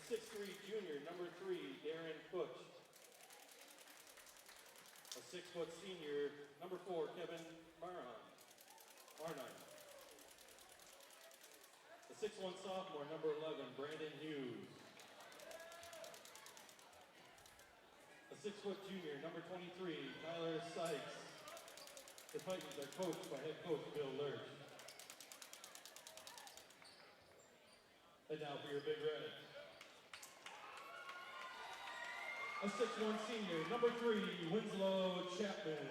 6'3" junior, number 3, Darren Butch. A 6' senior, number 4, Kevin Arnon. A 6'1" sophomore, number 11, Brandon Hughes. A 6' junior, number 23, Tyler Sykes. The Titans are coached by head coach Bill Lurch. And now for your Big Red. A 6'1" senior, number 3, Winslow Chapman.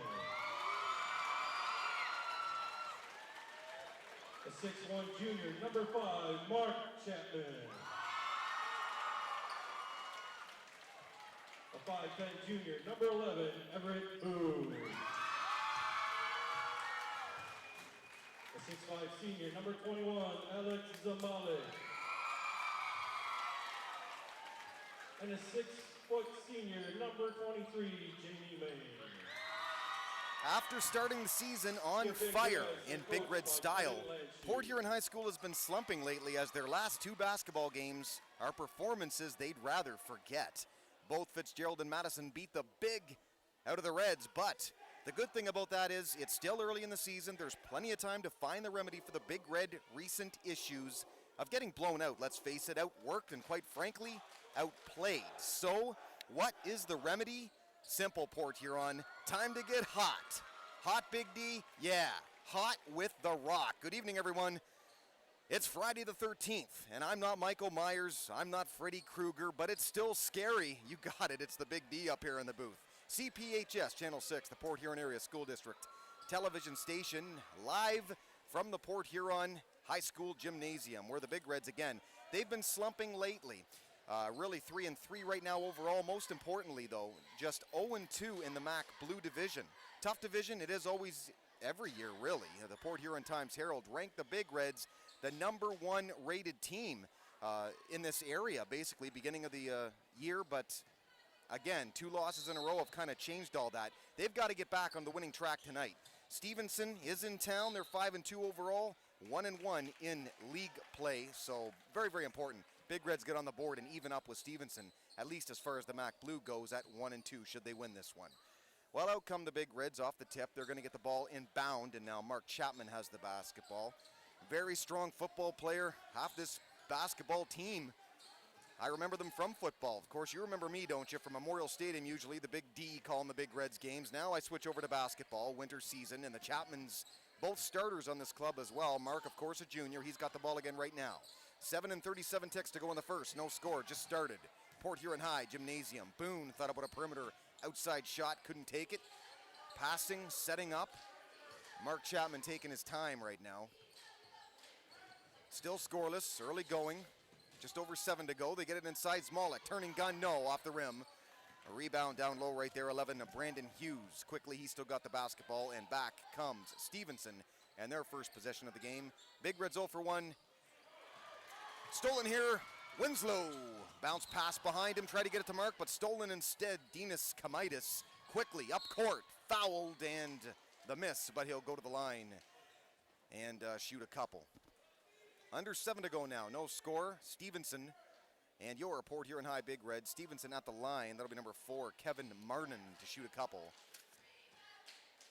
A 6'1" junior, number 5, Mark Chapman. A 5'10" junior, number 11, Everett Boone. A 6'5" senior, number 21, Alex Zamalik. And a 6' senior, number 23, Jamie May. After starting the season on fire in Big Red style, Port Huron High School has been slumping lately as their last 2 basketball games are performances they'd rather forget. Both Fitzgerald and Madison beat the Big out of the Reds, but the good thing about that is it's still early in the season. There's plenty of time to find the remedy for the Big Red recent issues of getting blown out. Let's face it, outworked and quite frankly, outplayed. So, what is the remedy? Simple, Port Huron. Time to get hot. Hot, Big D? Yeah, hot with the Rock. Good evening, everyone. It's Friday the 13th, and I'm not Michael Myers, I'm not Freddy Krueger, but it's still scary. You got it, it's the Big D up here in the booth. CPHS, Channel 6, the Port Huron Area School District television station, live from the Port Huron High School Gymnasium, where the Big Reds, again, they've been slumping lately. Really 3-3 right now overall. Most importantly, though, just 0-2 in the MAC Blue Division. Tough division, it is always every year, really. The Port Huron Times-Herald ranked the Big Reds the number 1 rated team in this area, basically, beginning of the year. But again, 2 losses in a row have kind of changed all that. They've got to get back on the winning track tonight. Stevenson is in town. They're 5-2 overall, 1-1 in league play. So very, very important. Big Reds get on the board and even up with Stevenson, at least as far as the MAC Blue goes at 1-2, should they win this one. Well, out come the Big Reds off the tip. They're going to get the ball inbound, and now Mark Chapman has the basketball. Very strong football player. Half this basketball team, I remember them from football. Of course, you remember me, don't you, from Memorial Stadium, usually the Big D calling the Big Reds games. Now I switch over to basketball, winter season, and the Chapmans, both starters on this club as well. Mark, of course, a junior. He's got the ball again right now. 7:37 ticks to go in the first. No score, just started. Port Huron High Gymnasium. Boone thought about a perimeter outside shot, couldn't take it. Passing, setting up. Mark Chapman taking his time right now. Still scoreless, early going. Just over 7 to go. They get it inside Smolik. Turning gun, no, off the rim. A rebound down low right there, 11 to Brandon Hughes. Quickly, he still got the basketball, and back comes Stevenson and their first possession of the game. Big Reds 0 for 1. Stolen here, Winslow. Bounce pass behind him, tried to get it to Mark, but stolen instead. Dinas Kamaitis quickly up court, fouled, and the miss, but he'll go to the line and shoot a couple. Under 7 to go now, no score. Stevenson and your Port Huron High Big Red. Stevenson at the line, that'll be number 4, Kevin Marnin, to shoot a couple.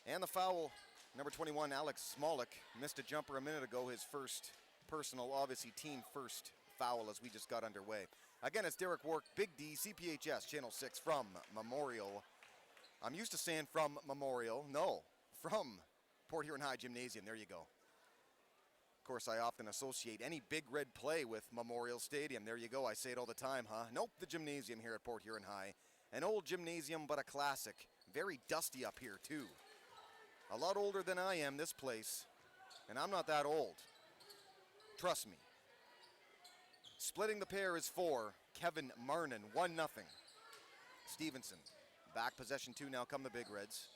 And the foul, number 21, Alex Smolik, missed a jumper a minute ago, his first personal, obviously team first foul as we just got underway. Again, it's Derek Wark, Big D, CPHS, Channel 6 from Memorial. I'm used to saying from Memorial. No, from Port Huron High Gymnasium. There you go. Of course, I often associate any Big Red play with Memorial Stadium. There you go. I say it all the time, huh? Nope, the gymnasium here at Port Huron High. An old gymnasium, but a classic. Very dusty up here, too. A lot older than I am, this place. And I'm not that old. Trust me. Splitting the pair is 4. Kevin Marnin, 1-0. Stevenson. Back possession 2, now come the Big Reds.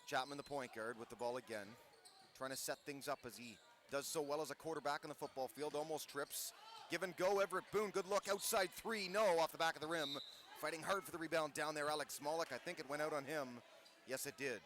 Chapman, the point guard, with the ball again. Trying to set things up as he does so well as a quarterback on the football field. Almost trips. Give and go, Everett Boone. Good look, outside 3. No, off the back of the rim. Fighting hard for the rebound down there, Alex Smolik. I think it went out on him. Yes, it did.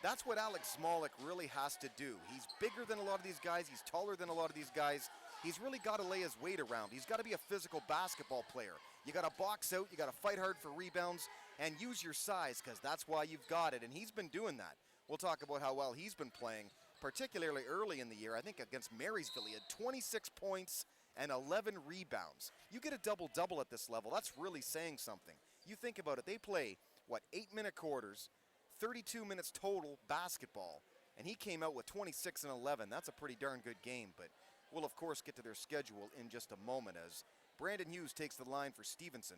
That's what Alex Smolik really has to do. He's bigger than a lot of these guys. He's taller than a lot of these guys. He's really got to lay his weight around. He's got to be a physical basketball player. You got to box out, you got to fight hard for rebounds, and use your size, because that's why you've got it, and he's been doing that. We'll talk about how well he's been playing, particularly early in the year. I think against Marysville, he had 26 points and 11 rebounds. You get a double-double at this level, that's really saying something. You think about it, they play, 8-minute quarters, 32 minutes total basketball, and he came out with 26 and 11. That's a pretty darn good game, but we'll, of course, get to their schedule in just a moment as Brandon Hughes takes the line for Stevenson.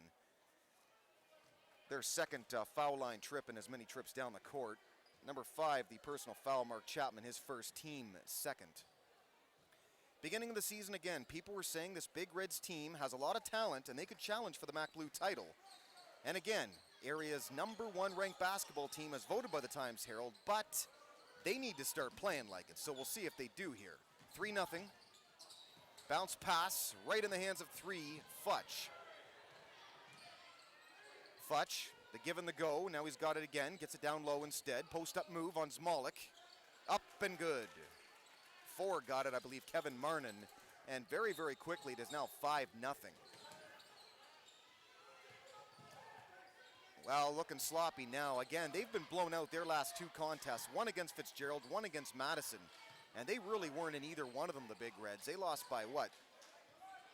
Their second foul line trip in as many trips down the court. Number 5, the personal foul, Mark Chapman, his first, team second. Beginning of the season again, people were saying this Big Reds team has a lot of talent and they could challenge for the Mac Blue title. And again, area's number 1 ranked basketball team as voted by the Times Herald, but they need to start playing like it, so we'll see if they do here. 3-0. Bounce pass right in the hands of 3, Futch. Futch, the give and the go, now he's got it again, gets it down low instead. Post-up move on Zmalik. Up and good. 4 got it, I believe, Kevin Marnin. And very, very quickly, it is now 5-0. Well, looking sloppy now. Again, they've been blown out their last 2 contests. One against Fitzgerald, one against Madison. And they really weren't in either one of them, the Big Reds. They lost by,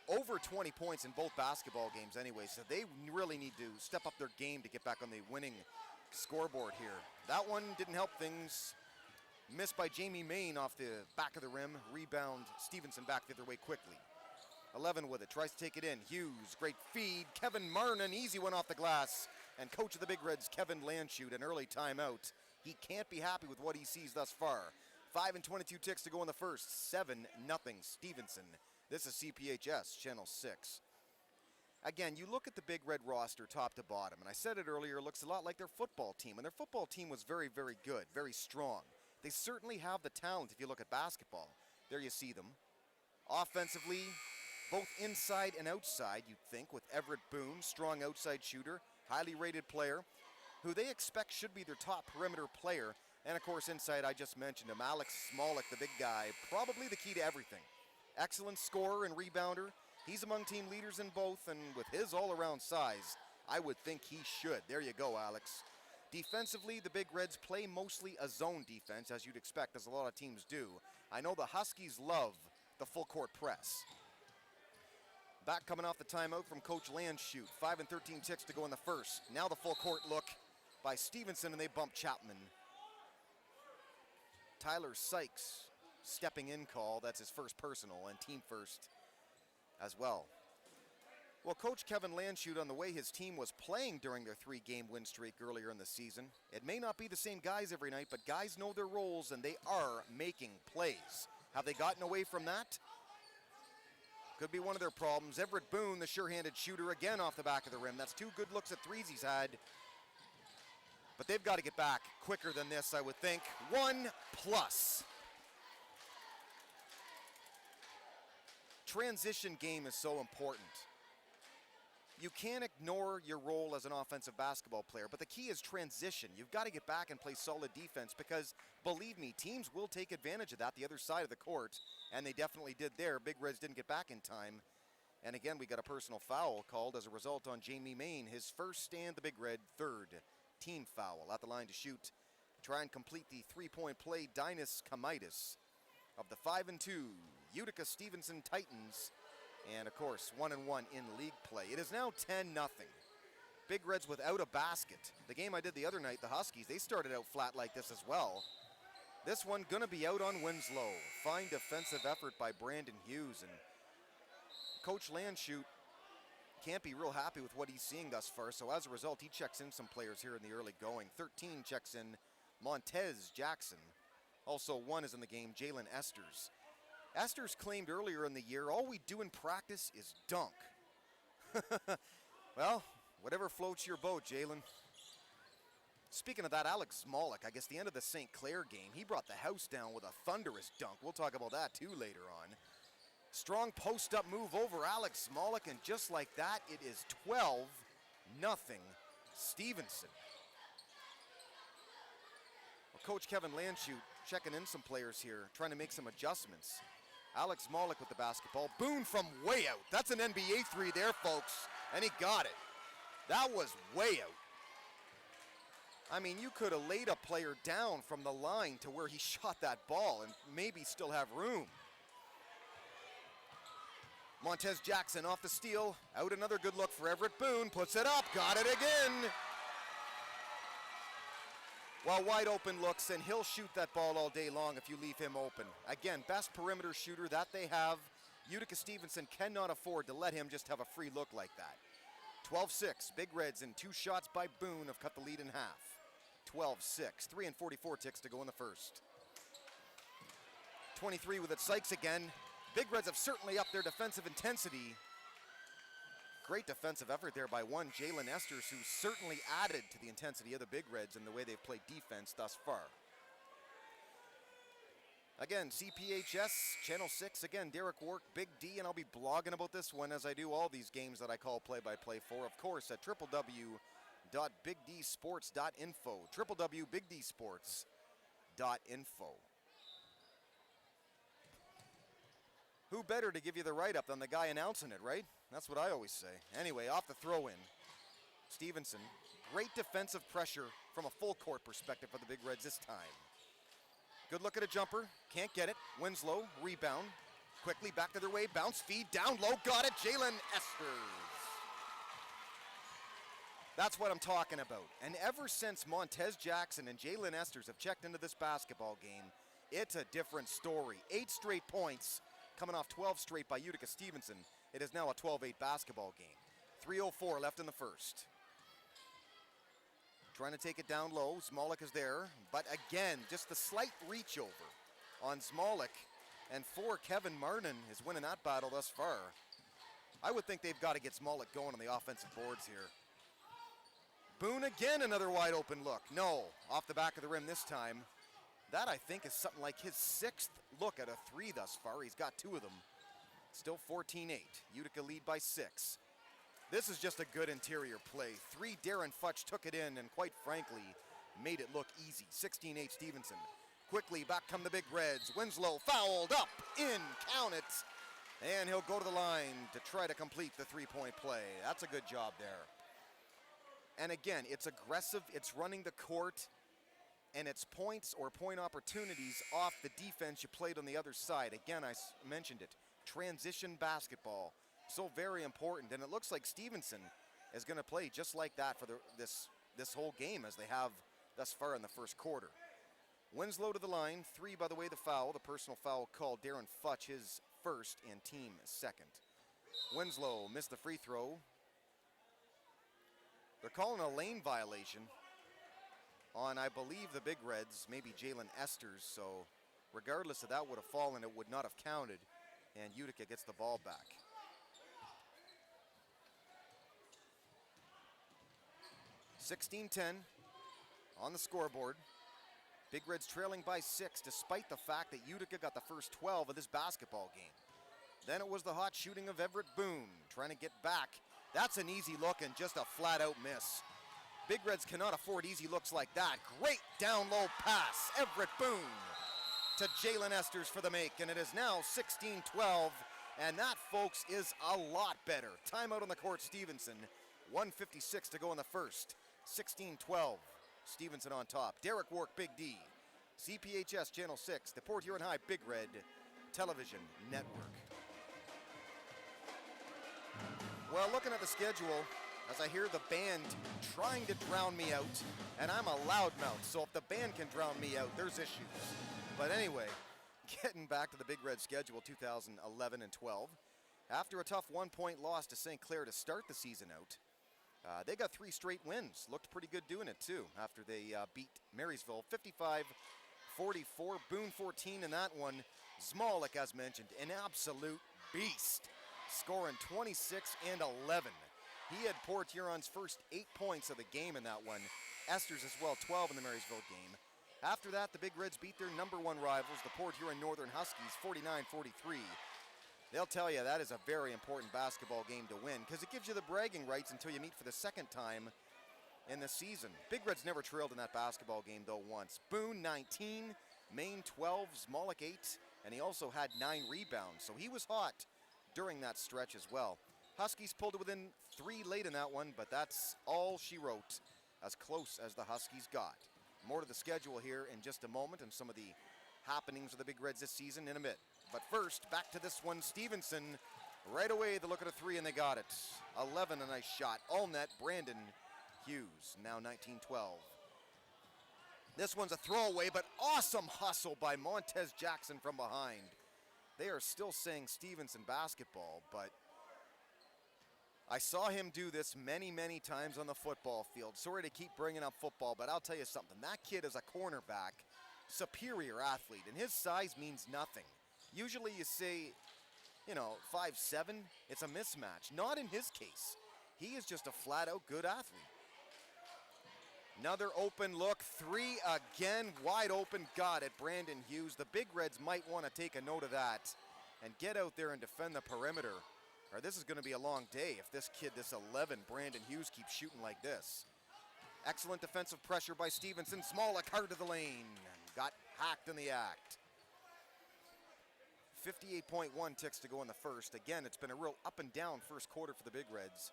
over 20 points in both basketball games anyway. So they really need to step up their game to get back on the winning scoreboard here. That one didn't help things. Missed by Jamie Main off the back of the rim. Rebound, Stevenson back the other way quickly. 11 with it, tries to take it in. Hughes, great feed. Kevin Marnin, easy one off the glass. And coach of the Big Reds, Kevin Landshut, an early timeout. He can't be happy with what he sees thus far. 5 and 22 ticks to go in the first. 7-0 Stevenson. This is CPHS, Channel 6. Again, you look at the Big Red roster top to bottom, and I said it earlier, it looks a lot like their football team. And their football team was very, very good, very strong. They certainly have the talent if you look at basketball. There you see them. Offensively, both inside and outside, you'd think, with Everett Boone, strong outside shooter, highly rated player, who they expect should be their top perimeter player. And of course, inside, I just mentioned him, Alex Smolik, the big guy, probably the key to everything. Excellent scorer and rebounder. He's among team leaders in both, and with his all-around size, I would think he should. There you go, Alex. Defensively, the Big Reds play mostly a zone defense, as you'd expect, as a lot of teams do. I know the Huskies love the full court press. Back coming off the timeout from Coach Landshut. 5 and 13 ticks to go in the first. Now the full court look by Stevenson, and they bump Chapman. Tyler Sykes stepping in call. That's his first personal and team first as well. Well, Coach Kevin Landshut, on the way his team was playing during their 3-game win streak earlier in the season, it may not be the same guys every night, but guys know their roles and they are making plays. Have they gotten away from that? Could be one of their problems. Everett Boone, the sure-handed shooter, again off the back of the rim. That's 2 good looks at threes he's had. But they've got to get back quicker than this, I would think. 1+. Transition game is so important. You can't ignore your role as an offensive basketball player, but the key is transition. You've got to get back and play solid defense because, believe me, teams will take advantage of that the other side of the court, and they definitely did there. Big Reds didn't get back in time. And again, we got a personal foul called as a result on Jamie Main, his first and the Big Red third team foul. At the line to shoot, try and complete the 3-point play, Dinas Kamaitis of the 5 and 2 Utica Stevenson Titans. And of course, 1-1 in league play. It is now 10-0. Big Reds without a basket. The game I did the other night, the Huskies, they started out flat like this as well. This one gonna be out on Winslow. Fine defensive effort by Brandon Hughes, and Coach Landshut can't be real happy with what he's seeing thus far, so as a result, he checks in some players here in the early going. 13 checks in Montez Jackson. Also 1 is in the game, Jalen Esters. Esters claimed earlier in the year, all we do in practice is dunk. Well, whatever floats your boat, Jalen. Speaking of that, Alex Smolik, I guess the end of the St. Clair game, he brought the house down with a thunderous dunk. We'll talk about that too later on. Strong post-up move over Alex Smolik, and just like that, it is 12-0 Stevenson. Well, Coach Kevin Landshut checking in some players here, trying to make some adjustments. Alex Malik with the basketball. Boone from way out. That's an NBA three there, folks. And he got it. That was way out. I mean, you could have laid a player down from the line to where he shot that ball and maybe still have room. Montez Jackson off the steal. Out another good look for Everett Boone. Puts it up. Got it again. Well, wide open looks, and he'll shoot that ball all day long if you leave him open. Again, best perimeter shooter that they have. Utica Stevenson cannot afford to let him just have a free look like that. 12-6, Big Reds, and 2 shots by Boone have cut the lead in half. 12-6, 3:44 ticks to go in the first. 23 with it, Sykes again. Big Reds have certainly upped their defensive intensity. Great defensive effort there by one Jalen Esters, who certainly added to the intensity of the Big Reds in the way they've played defense thus far. Again, CPHS, Channel 6, again, Derek Work, Big D, and I'll be blogging about this one as I do all these games that I call play-by-play for, of course, at www.bigdsports.info, www.bigdsports.info. Who better to give you the write-up than the guy announcing it, right? That's what I always say. Anyway, off the throw-in, Stevenson, great defensive pressure from a full court perspective for the Big Reds this time. Good look at a jumper, can't get it. Winslow, rebound, quickly back to their way, bounce, feed, down low, got it, Jalen Esters. That's what I'm talking about. And ever since Montez Jackson and Jalen Esters have checked into this basketball game, it's a different story. 8 straight points, coming off 12 straight by Utica Stevenson. It is now a 12-8 basketball game. 3:04 left in the first. Trying to take it down low. Zmalik is there. But again, just the slight reach over on Zmalik. And for Kevin Martin is winning that battle thus far. I would think they've got to get Zmalik going on the offensive boards here. Boone again, another wide open look. No, off the back of the rim this time. That, I think, is something like his 6th look at a 3 thus far. He's got 2 of them. Still 14-8. Utica lead by 6. This is just a good interior play. 3, Darren Futch took it in and, quite frankly, made it look easy. 16-8 Stevenson. Quickly, back come the Big Reds. Winslow fouled up, in, count it. And he'll go to the line to try to complete the 3-point play. That's a good job there. And again, it's aggressive, it's running the court, and it's points or point opportunities off the defense you played on the other side. Again, I mentioned it. Transition basketball, so very important. And it looks like Stevenson is going to play just like that for this whole game, as they have thus far in the first quarter. Winslow to the line. 3, by the way, the foul. The personal foul called. Darren Futch, his first and team second. Winslow missed the free throw. They're calling a lane violation on, I believe, the Big Reds, maybe Jalen Esters. So regardless of that would have fallen, it would not have counted. And Utica gets the ball back. (16-10) on the scoreboard. Big Reds trailing by 6, despite the fact that Utica got the first 12 of this basketball game. Then it was the hot shooting of Everett Boone, trying to get back. That's an easy look and just a flat-out miss. Big Reds cannot afford easy looks like that. Great down-low pass. Everett Boone to Jalen Esters for the make, and it is now 16-12, and that, folks, is a lot better. Timeout on the court, Stevenson. 1:56 to go in the first. 16-12, Stevenson on top. Derek Work, Big D. CPHS Channel 6, the Port Huron High Big Red Television Network. Well, looking at the schedule, as I hear the band trying to drown me out, and I'm a loudmouth, so if the band can drown me out, there's issues. But anyway, getting back to the Big Red schedule, 2011 and 12. After a tough 1-point loss to St. Clair to start the season out, they got 3 straight wins. Looked pretty good doing it, too, after they beat Marysville 55-44. Boone 14 in that one. Zmalik, as mentioned, an absolute beast, scoring 26 and 11. He had Port Huron's first 8 points of the game in that one. Esters as well, 12 in the Marysville game. After that, the Big Reds beat their #1 rivals, the Port Huron Northern Huskies, 49-43. They'll tell you that is a very important basketball game to win, because it gives you the bragging rights until you meet for the second time in the season. Big Reds never trailed in that basketball game, though, once. Boone 19, Maine 12, Zmalik 8, and he also had 9 rebounds, so he was hot during that stretch as well. Huskies pulled it within 3 late in that one, but that's all she wrote, as close as the Huskies got. More to the schedule here in just a moment and some of the happenings of the Big Reds this season in a bit. But first, back to this one, Stevenson. Right away, they look at a 3 and they got it. 11, a nice shot. All net, Brandon Hughes, now 19-12. This one's a throwaway, but awesome hustle by Montez Jackson from behind. They are still saying Stevenson basketball, but I saw him do this many, many times on the football field. Sorry to keep bringing up football, but I'll tell you something. That kid is a cornerback, superior athlete, and his size means nothing. Usually you say, 5'7", it's a mismatch. Not in his case. He is just a flat-out good athlete. Another open look, 3 again, wide open, got it, Brandon Hughes. The Big Reds might want to take a note of that and get out there and defend the perimeter, or this is going to be a long day if this kid, this 11, Brandon Hughes, keeps shooting like this. Excellent defensive pressure by Stevenson. Smolik hard to the lane, got hacked in the act. 58.1 ticks to go in the first. Again, it's been a real up and down first quarter for the Big Reds.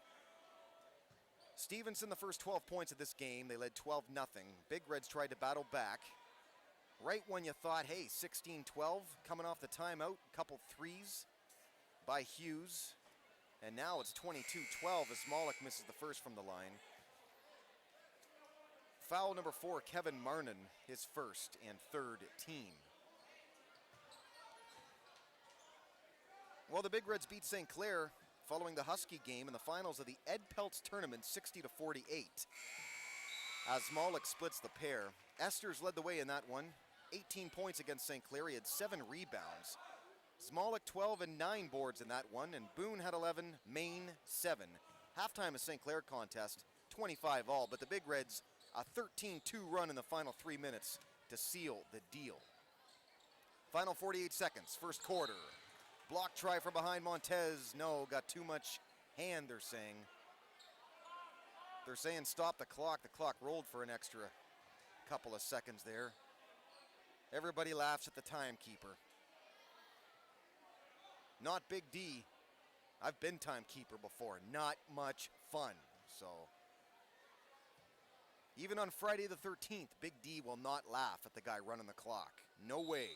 Stevenson, the first 12 points of this game, they led 12-0. Big Reds tried to battle back. Right when you thought, hey, 16-12, coming off the timeout, couple threes by Hughes. And now it's 22-12 as Smolik misses the first from the line. Foul number 4, Kevin Marnin, his first and third team. Well, the Big Reds beat St. Clair following the Husky game in the finals of the Ed Peltz tournament, 60-48. As Smolik splits the pair, Esters led the way in that one. 18 points against St. Clair. He had 7 rebounds. Smolik 12 and 9 boards in that one, and Boone had 11, Maine 7. Halftime of St. Clair contest, 25 all, but the Big Reds a 13-2 run in the final 3 minutes to seal the deal. Final 48 seconds, first quarter. Block try from behind Montez. No, got too much hand, they're saying. They're saying stop the clock. The clock rolled for an extra couple of seconds there. Everybody laughs at the timekeeper. Not Big D. I've been timekeeper before. Not much fun. So, even on Friday the 13th, Big D will not laugh at the guy running the clock. No way.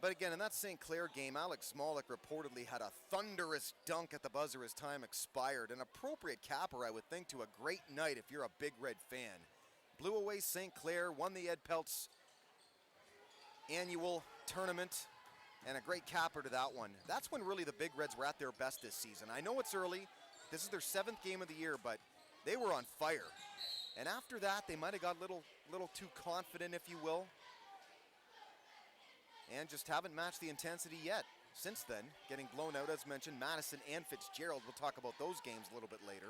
But again, in that St. Clair game, Alex Smolik reportedly had a thunderous dunk at the buzzer as time expired. An appropriate capper, I would think, to a great night if you're a Big Red fan. Blew away St. Clair, won the Ed Peltz annual tournament, and a great capper to that one. That's when really the Big Reds were at their best this season. I know it's early. This is their 7th game of the year, but they were on fire. And after that, they might have got a little too confident, if you will, and just haven't matched the intensity yet. Since then, getting blown out, as mentioned, Madison and Fitzgerald. We'll talk about those games a little bit later.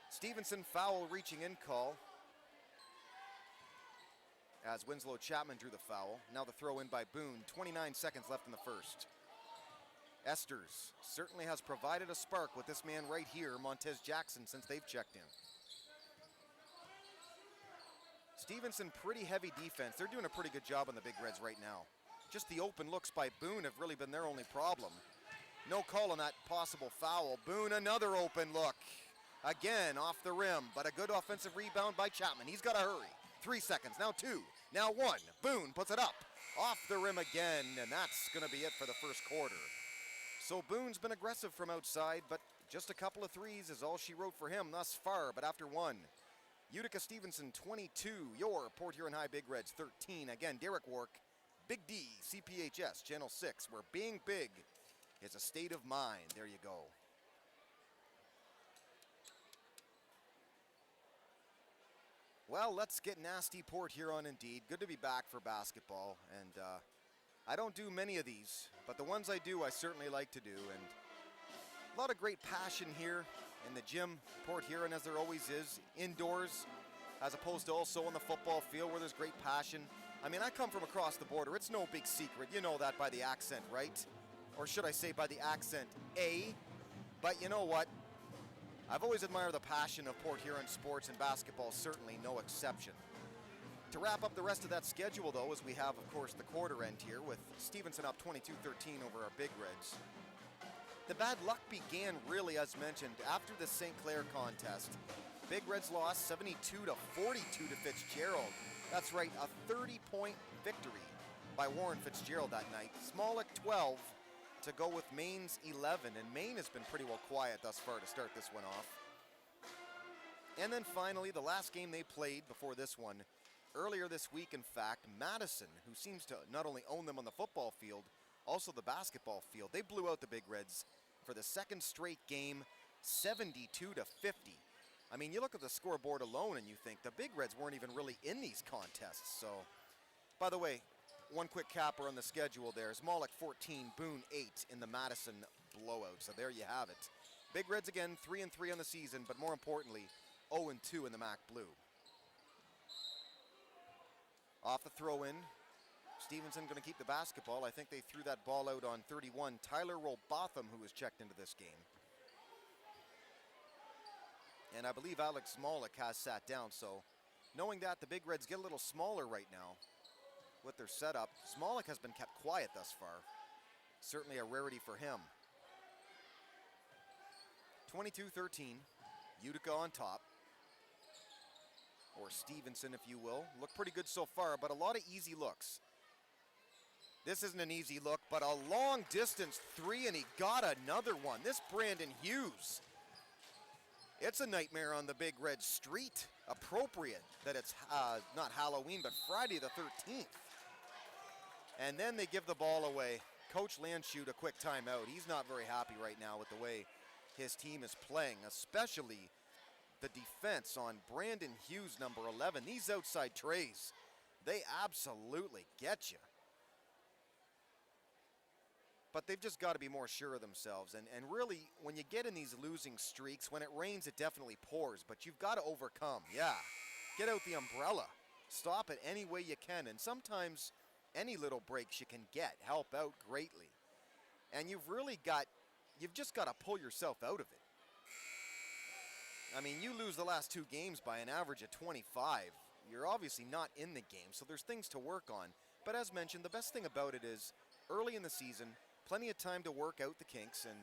Stevenson foul reaching in call as Winslow Chapman drew the foul. Now the throw in by Boone. 29 seconds left in the first. Esters certainly has provided a spark with this man right here, Montez Jackson, since they've checked in. Stevenson, pretty heavy defense. They're doing a pretty good job on the Big Reds right now. Just the open looks by Boone have really been their only problem. No call on that possible foul. Boone, another open look. Again, off the rim, but a good offensive rebound by Chapman. He's got to hurry. 3 seconds, now 2, now 1. Boone puts it up. Off the rim again, and that's going to be it for the first quarter. So Boone's been aggressive from outside, but just a couple of threes is all she wrote for him thus far. But after one, Utica Stevenson 22, your Port Huron High Big Reds 13. Again, Derek Wark, Big D, CPHS, Channel 6, where being big is a state of mind. There you go. Well, let's get nasty, Port Huron indeed. Good to be back for basketball, and I don't do many of these, but the ones I do, I certainly like to do, and a lot of great passion here in the gym, Port Huron, as there always is, indoors, as opposed to also on the football field where there's great passion. I mean, I come from across the border. It's no big secret. You know that by the accent, right? Or should I say by the accent A? But you know what? I've always admired the passion of Port Huron sports, and basketball certainly no exception. To wrap up the rest of that schedule, though, as we have, of course, the quarter end here with Stevenson up 22-13 over our Big Reds. The bad luck began, really, as mentioned, after the St. Clair contest. Big Reds lost 72-42 to Fitzgerald. That's right, a 30-point victory by Warren Fitzgerald that night. Smolik 12 to go with Maine's 11, and Maine has been pretty well quiet thus far to start this one off. And then finally, the last game they played before this one, earlier this week, in fact, Madison, who seems to not only own them on the football field, also the basketball field. They blew out the Big Reds for the second straight game, 72-50. I mean, you look at the scoreboard alone and you think the Big Reds weren't even really in these contests. So, by the way, one quick capper on the schedule there. Smolik 14, Boone 8 in the Madison blowout. So there you have it. Big Reds again, 3-3 on the season, but more importantly, 0-2 in the MAC Blue. Off the throw-in, Stevenson going to keep the basketball. I think they threw that ball out on 31. Tyler Robotham, who was checked into this game. And I believe Alex Smolik has sat down, so knowing that the Big Reds get a little smaller right now with their setup, Smolik has been kept quiet thus far. Certainly a rarity for him. 22-13, Utica on top. Or Stevenson, if you will. Look pretty good so far, but a lot of easy looks. This isn't an easy look, but a long distance three, and he got another one. This Brandon Hughes. It's a nightmare on the Big Red Street. Appropriate that it's not Halloween, but Friday the 13th. And then they give the ball away. Coach Landshut a quick timeout. He's not very happy right now with the way his team is playing, especially the defense on Brandon Hughes, number 11. These outside trays, they absolutely get you. But they've just got to be more sure of themselves. And really, when you get in these losing streaks, when it rains, it definitely pours. But you've got to overcome. Yeah, get out the umbrella. Stop it any way you can. And sometimes any little breaks you can get help out greatly. And you've just got to pull yourself out of it. I mean, you lose the last two games by an average of 25. You're obviously not in the game, so there's things to work on. But as mentioned, the best thing about it is early in the season, plenty of time to work out the kinks, and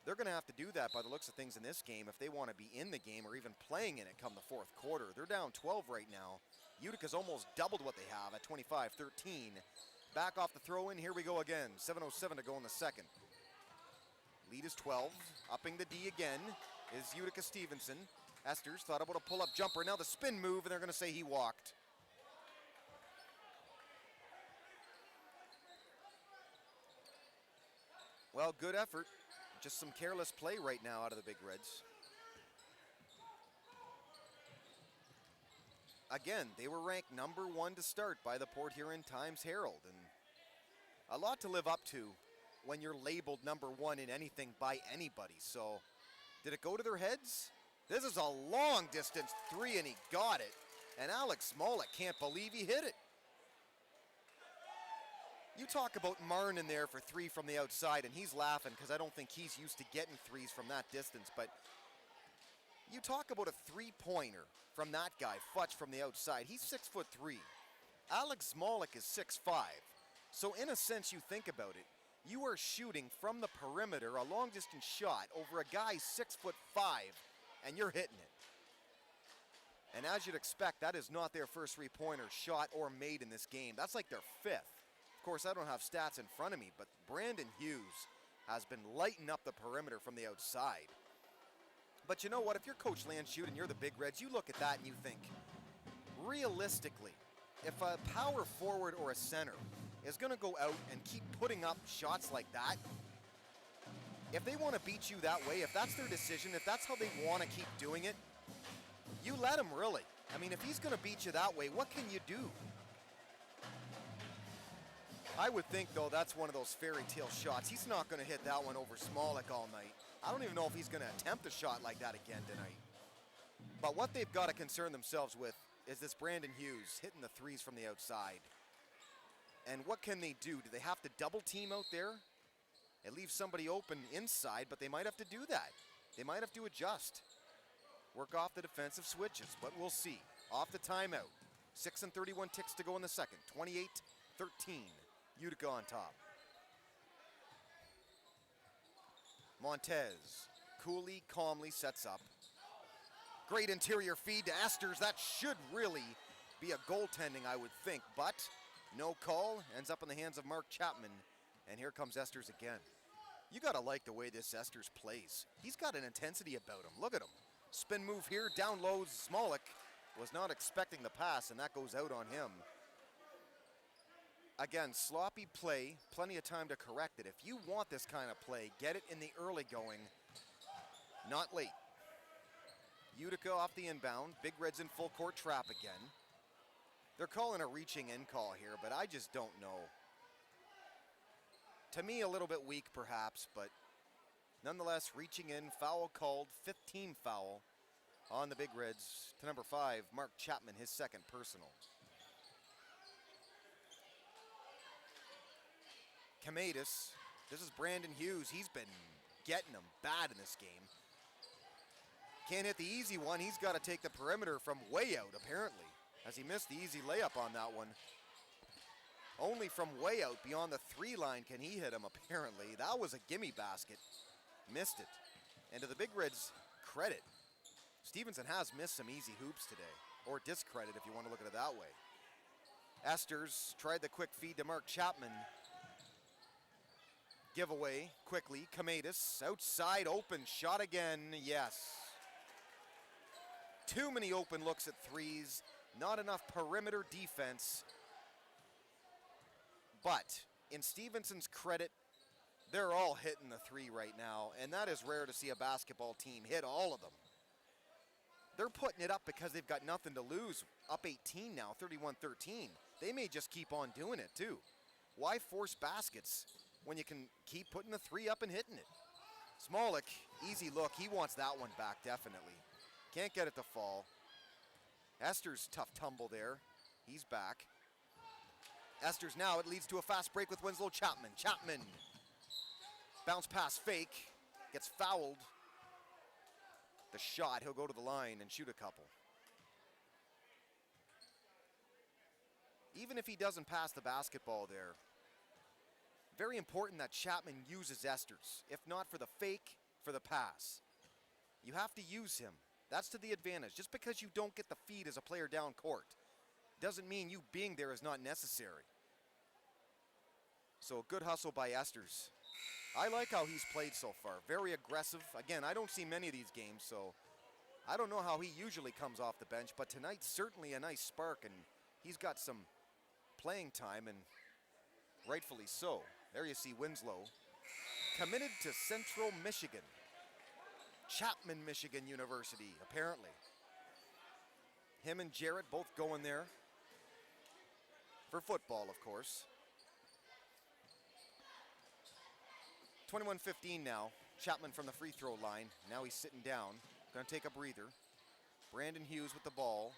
they're going to have to do that by the looks of things in this game if they want to be in the game or even playing in it come the fourth quarter. They're down 12 right now. Utica's almost doubled what they have at 25-13. Back off the throw-in. Here we go again. 7:07 to go in the second. Lead is 12. Upping the D again is Utica Stevenson. Esters thought about a pull-up jumper. Now the spin move, and they're going to say he walked. Well, good effort. Just some careless play right now out of the Big Reds. Again, they were ranked number 1 to start by the Port Huron Times-Herald, and a lot to live up to when you're labeled number 1 in anything by anybody. So, did it go to their heads? This is a long distance three, and he got it. And Alex Smolik can't believe he hit it. You talk about Marn in there for three from the outside, and he's laughing because I don't think he's used to getting threes from that distance. But you talk about a three-pointer from that guy, Futch, from the outside. He's 6'3". Alex Smolik is 6'5". So in a sense, you think about it, you are shooting from the perimeter a long-distance shot over a guy 6'5", and you're hitting it. And as you'd expect, that is not their first three-pointer shot or made in this game. That's like their fifth. Of course, I don't have stats in front of me, but Brandon Hughes has been lighting up the perimeter from the outside. But you know what? If you're Coach Landshut and you're the Big Reds, you look at that and you think, realistically, if a power forward or a center is going to go out and keep putting up shots like that, if they want to beat you that way, if that's their decision, if that's how they want to keep doing it, you let him really. I mean, if he's going to beat you that way, what can you do? I would think, though, that's one of those fairy tale shots. He's not going to hit that one over Smolik all night. I don't even know if he's going to attempt a shot like that again tonight. But what they've got to concern themselves with is this Brandon Hughes hitting the threes from the outside. And what can they do? Do they have to double team out there? It leaves somebody open inside, but they might have to do that. They might have to adjust. Work off the defensive switches, but we'll see. Off the timeout. 6:31 ticks to go in the second. 28-13. Utica on top. Montez coolly, calmly sets up. Great interior feed to Esters. That should really be a goaltending, I would think, but no call. Ends up in the hands of Mark Chapman, and here comes Esters again. You gotta like the way this Esters plays. He's got an intensity about him. Look at him. Spin move here, down low. Smolik was not expecting the pass, and that goes out on him. Again, sloppy play, plenty of time to correct it. If you want this kind of play, get it in the early going, not late. Utica off the inbound. Big Red's in full court trap again. They're calling a reaching in call here, but I just don't know. To me, a little bit weak perhaps, but nonetheless, reaching in, foul called, 15 foul on the Big Reds to number 5, Mark Chapman, his second personal. Kamaitis, this is Brandon Hughes. He's been getting them bad in this game. Can't hit the easy one. He's got to take the perimeter from way out, apparently, as he missed the easy layup on that one. Only from way out beyond the 3 line can he hit him, apparently. That was a gimme basket. Missed it. And to the Big Reds' credit, Stevenson has missed some easy hoops today, or discredit if you want to look at it that way. Esters tried the quick feed to Mark Chapman. Giveaway quickly. Kamaitis outside, open shot again. Yes. Too many open looks at threes. Not enough perimeter defense. But in Stevenson's credit, they're all hitting the 3 right now, and that is rare to see a basketball team hit all of them. They're putting it up because they've got nothing to lose. Up 18 now, 31-13. They may just keep on doing it too. Why force baskets when you can keep putting the 3 up and hitting it? Smolik, easy look. He wants that one back, definitely. Can't get it to fall. Esters, tough tumble there. He's back. Esters now, it leads to a fast break with Winslow Chapman. Chapman, bounce pass fake, gets fouled. The shot, he'll go to the line and shoot a couple. Even if he doesn't pass the basketball there, very important that Chapman uses Esters. If not for the fake, for the pass. You have to use him. That's to the advantage. Just because you don't get the feed as a player down court doesn't mean you being there is not necessary. So good hustle by Esters. I like how he's played so far. Very aggressive. Again, I don't see many of these games, so I don't know how he usually comes off the bench, but tonight's certainly a nice spark, and he's got some playing time, and rightfully so. There you see Winslow. Committed to Central Michigan. Chapman, Michigan University, apparently. Him and Jarrett both going there. For football, of course. 21-15 now. Chapman from the free throw line. Now he's sitting down. Gonna take a breather. Brandon Hughes with the ball.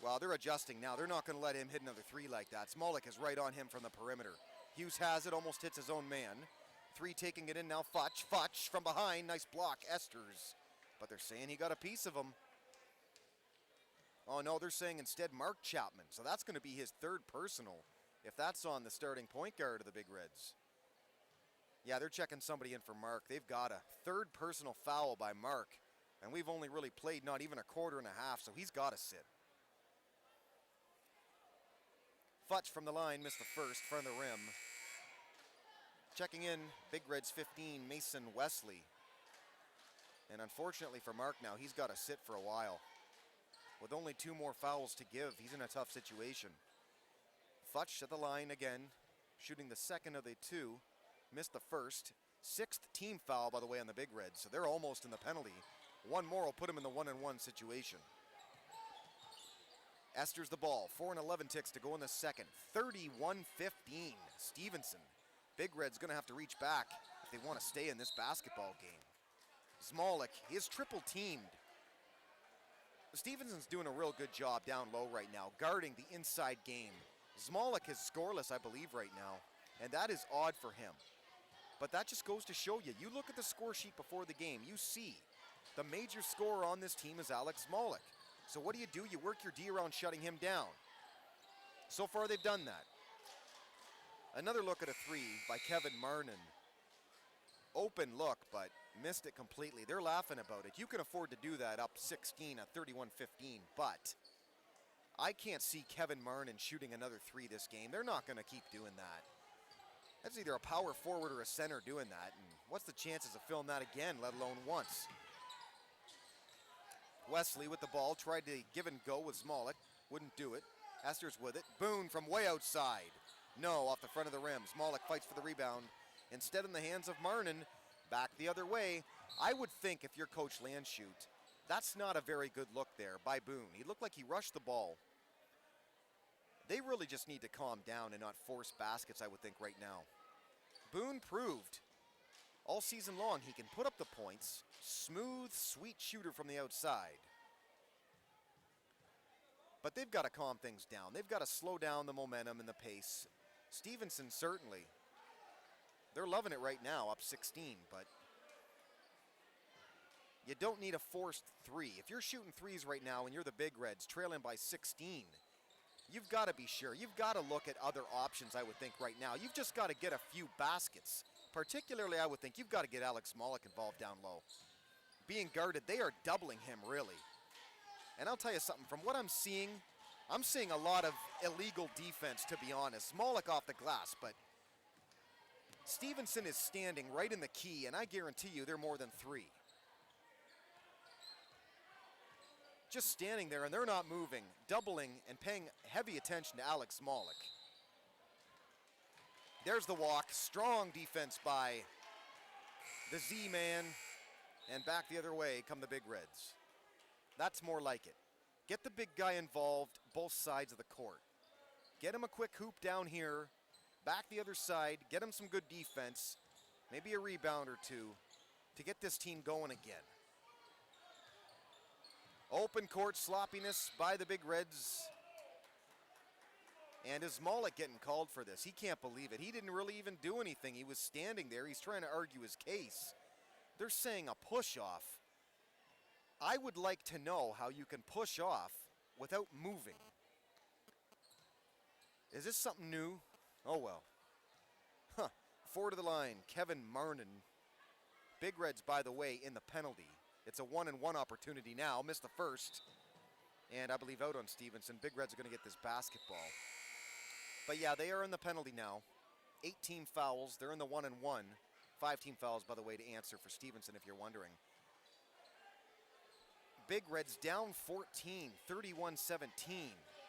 Wow, they're adjusting now. They're not gonna let him hit another 3 like that. Smolik is right on him from the perimeter. Hughes has it, almost hits his own man. 3 taking it in now. Futch from behind. Nice block, Esters. But they're saying he got a piece of him. Oh no, they're saying instead Mark Chapman. So that's going to be his 3rd personal if that's on the starting point guard of the Big Reds. Yeah, they're checking somebody in for Mark. They've got a 3rd personal foul by Mark. And we've only really played not even a quarter and a half, so he's got to sit. Futch from the line, missed the first, front of the rim. Checking in, Big Reds 15, Mason Wesley. And unfortunately for Mark now, he's got to sit for a while. With only 2 more fouls to give, he's in a tough situation. Futch at the line again, shooting the second of the 2. Missed the first. 6th team foul, by the way, on the Big Reds. So they're almost in the penalty. 1 more will put him in the 1-and-1 situation. Esters the ball. 4 and 11 ticks to go in the second. 31-15. Stevenson. Big Red's going to have to reach back if they want to stay in this basketball game. Smolik, he is triple teamed. Stevenson's doing a real good job down low right now, guarding the inside game. Smolik is scoreless, I believe, right now, and that is odd for him. But that just goes to show you. You look at the score sheet before the game, you see the major scorer on this team is Alex Smolik. So what do? You work your D around shutting him down. So far they've done that. Another look at a three by Kevin Marnin. Open look, but missed it completely. They're laughing about it. You can afford to do that up 16 at 31-15, but I can't see Kevin Marnin shooting another three this game. They're not going to keep doing that. That's either a power forward or a center doing that, and what's the chances of filling that again, let alone once? Wesley with the ball, tried to give and go with Smolik, wouldn't do it. Esters with it, Boone from way outside. No, off the front of the rim. Smolik fights for the rebound. Instead in the hands of Marnin, back the other way. I would think if you're Coach Landshut, that's not a very good look there by Boone. He looked like he rushed the ball. They really just need to calm down and not force baskets, I would think, right now. Boone proved all season long he can put up the points. Smooth, sweet shooter from the outside. But they've got to calm things down. They've got to slow down the momentum and the pace. Stevenson certainly. They're loving it right now, up 16, but you don't need a forced three. If you're shooting threes right now and you're the Big Reds trailing by 16, you've got to be sure. You've got to look at other options, I would think, right now. You've just got to get a few baskets. Particularly, I would think, you've got to get Alex Smolik involved down low. Being guarded, they are doubling him, really. And I'll tell you something, from what I'm seeing a lot of illegal defense, to be honest. Smolik off the glass, but Stevenson is standing right in the key, and I guarantee you they're more than three. Just standing there, and they're not moving, doubling, and paying heavy attention to Alex Smolik. There's the walk. Strong defense by the Z-man. And back the other way come the Big Reds. That's more like it. Get the big guy involved both sides of the court. Get him a quick hoop down here. Back the other side. Get him some good defense. Maybe a rebound or two to get this team going again. Open court sloppiness by the Big Reds. And is Smolik getting called for this? He can't believe it. He didn't really even do anything. He was standing there. He's trying to argue his case. They're saying a push-off. I would like to know how you can push off without moving. Is this something new? Oh, well. Huh. Four to the line, Kevin Marnin. Big Reds, by the way, in the penalty. It's a 1-and-1 opportunity now. Missed the first. And I believe out on Stevenson. Big Reds are going to get this basketball. But yeah, they are in the penalty now. 8 team fouls. They're in the 1-and-1. 5 team fouls, by the way, to answer for Stevenson, if you're wondering. Big Reds down 14, 31-17.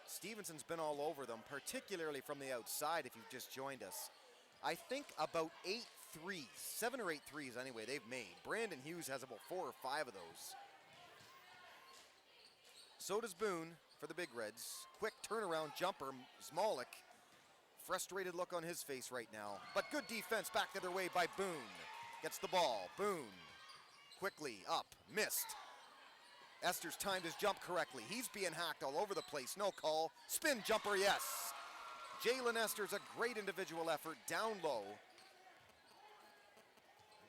Stevenson's been all over them, particularly from the outside if you've just joined us. I think about 8 threes, 7 or 8 threes anyway, they've made. Brandon Hughes has about 4 or 5 of those. So does Boone for the Big Reds. Quick turnaround jumper, Smolik. Frustrated look on his face right now. But good defense back the other way by Boone. Gets the ball. Boone. Quickly up. Missed. Esters timed his jump correctly. He's being hacked all over the place. No call. Spin jumper, yes. Jalen Esters, a great individual effort. Down low.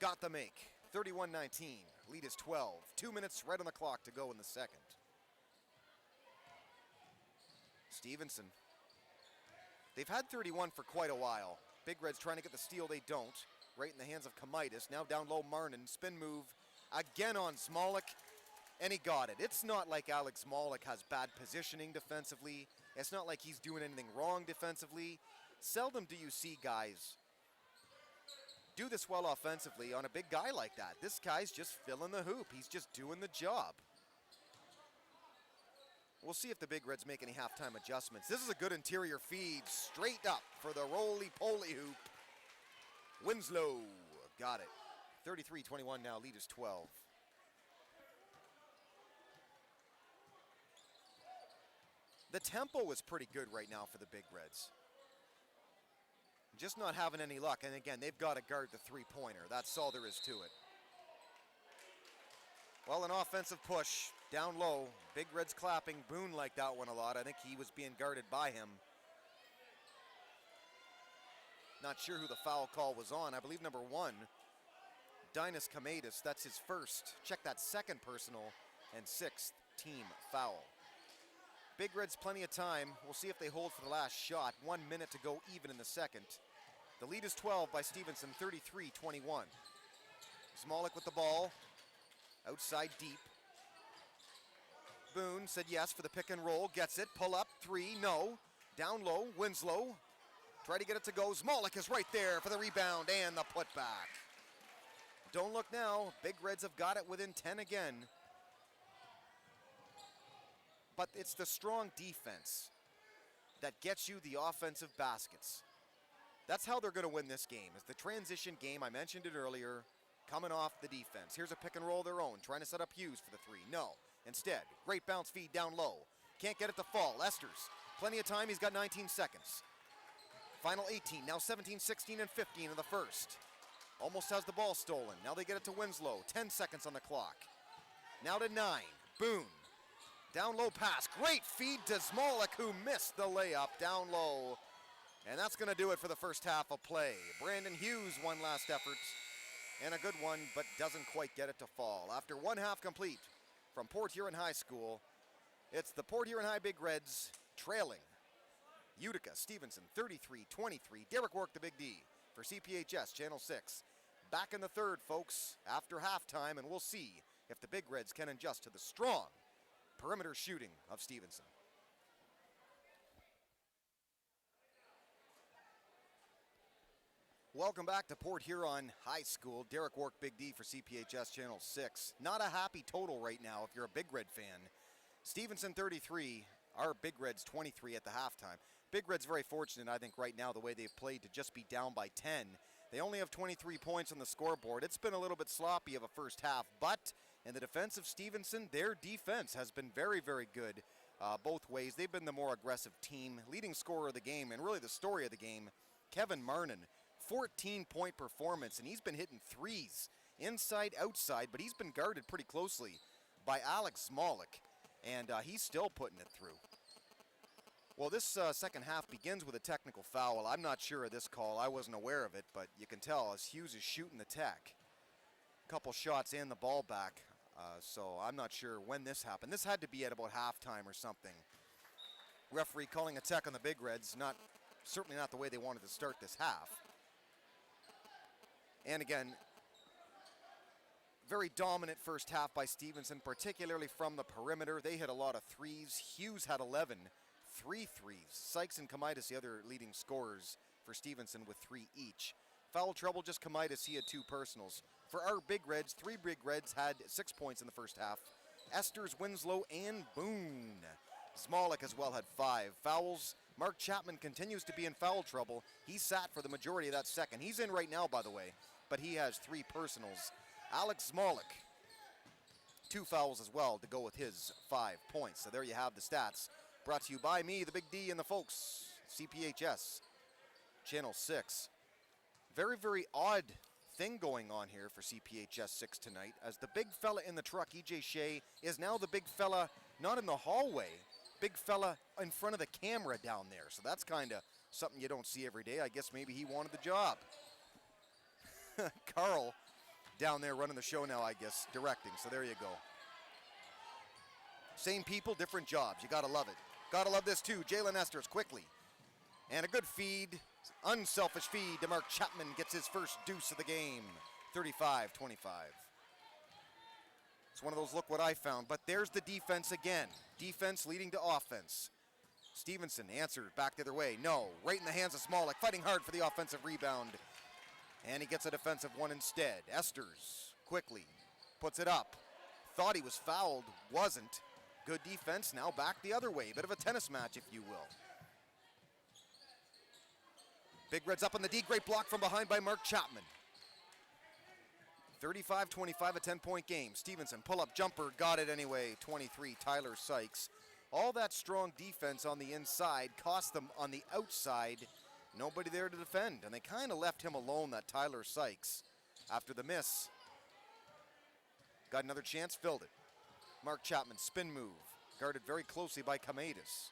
Got the make. 31-19. Lead is 12. 2 minutes right on the clock to go in the second. Stevenson. They've had 31 for quite a while. Big Reds trying to get the steal, they don't. Right in the hands of Kamaitis. Now down low, Marnin. Spin move again on Smolik, and he got it. It's not like Alex Smolik has bad positioning defensively. It's not like he's doing anything wrong defensively. Seldom do you see guys do this well offensively on a big guy like that. This guy's just filling the hoop. He's just doing the job. We'll see if the Big Reds make any halftime adjustments. This is a good interior feed, straight up for the roly-poly hoop. Winslow got it. 33-21 now, lead is 12. The tempo is pretty good right now for the Big Reds. Just not having any luck, and again, they've got to guard the three-pointer. That's all there is to it. Well, an offensive push. Down low, Big Reds clapping. Boone liked that one a lot. I think he was being guarded by him. Not sure who the foul call was on. I believe number 1, Kamaitis. That's his first. Check that, second personal and 6th team foul. Big Reds plenty of time. We'll see if they hold for the last shot. 1 minute to go even in the second. The lead is 12 by Stevenson, 33-21. Smolik with the ball, outside deep. Boone said yes for the pick and roll, gets it, pull up, 3, no. Down low, Winslow, try to get it to go. Smolik is right there for the rebound and the putback. Don't look now, Big Reds have got it within 10 again. But it's the strong defense that gets you the offensive baskets. That's how they're going to win this game. It's the transition game. I mentioned it earlier, coming off the defense. Here's a pick and roll of their own, trying to set up Hughes for the 3. No. Instead, great bounce feed down low. Can't get it to fall. Esters, plenty of time. He's got 19 seconds. Final 18, now 17, 16, and 15 in the first. Almost has the ball stolen. Now they get it to Winslow. 10 seconds on the clock. Now to 9. Boone. Down low pass. Great feed to Smolik, who missed the layup down low. And that's going to do it for the first half of play. Brandon Hughes, one last effort. And a good one, but doesn't quite get it to fall. After one half complete from Port Huron High School, it's the Port Huron High Big Reds trailing Utica Stevenson 33-23. Derek Work, the Big D, for CPHS Channel 6. Back in the third, folks, after halftime, and we'll see if the Big Reds can adjust to the strong perimeter shooting of Stevenson. Welcome back to Port Huron High School. Derek Work, Big D for CPHS Channel 6. Not a happy total right now if you're a Big Red fan. Stevenson 33, our Big Reds 23 at the halftime. Big Reds very fortunate, I think, right now, the way they've played to just be down by 10. They only have 23 points on the scoreboard. It's been a little bit sloppy of a first half, but in the defense of Stevenson, their defense has been very, very good both ways. They've been the more aggressive team. Leading scorer of the game, and really the story of the game, Kevin Marnin. 14-point performance, and he's been hitting threes inside, outside, but he's been guarded pretty closely by Alex Smolik, and he's still putting it through. Well, this second half begins with a technical foul. I'm not sure of this call. I wasn't aware of it, but you can tell as Hughes is shooting the tech. Couple shots and the ball back, so I'm not sure when this happened. This had to be at about halftime or something. Referee calling a tech on the Big Reds, certainly not the way they wanted to start this half. And again, very dominant first half by Stevenson, particularly from the perimeter. They hit a lot of threes. Hughes had 11, 3 threes. Sykes and Kamaitis, the other leading scorers for Stevenson, with 3 each. Foul trouble, just Kamaitis, he had 2 personals. For our Big Reds, 3 Big Reds had 6 points in the first half. Esters, Winslow, and Boone. Smolik as well had 5 fouls. Mark Chapman continues to be in foul trouble. He sat for the majority of that second. He's in right now, by the way, but he has 3 personals. Alex Smolik, 2 fouls as well to go with his 5 points. So there you have the stats. Brought to you by me, the Big D, and the folks, CPHS, Channel 6. Very, very odd thing going on here for CPHS 6 tonight, as the big fella in the truck, E.J. Shea, is now the big fella, not in the hallway, big fella in front of the camera down there. So that's kind of something you don't see every day. I guess maybe he wanted the job. Carl down there running the show now, I guess, directing. So there you go. Same people, different jobs. You got to love it. Got to love this too. Jalen Esters quickly. And a good feed, unselfish feed to Mark Chapman, gets his first deuce of the game. 35-25. It's one of those look what I found, but there's the defense again. Defense leading to offense. Stevenson answered back the other way. No, right in the hands of Smolik, fighting hard for the offensive rebound. And he gets a defensive one instead. Esters quickly puts it up. Thought he was fouled, wasn't. Good defense, now back the other way. Bit of a tennis match, if you will. Big Reds up on the D, great block from behind by Mark Chapman. 35-25, a 10-point game. Stevenson, pull-up jumper, got it anyway. 23, Tyler Sykes. All that strong defense on the inside cost them on the outside. Nobody there to defend, and they kind of left him alone, that Tyler Sykes. After the miss, got another chance, filled it. Mark Chapman, spin move, guarded very closely by Kamaitis.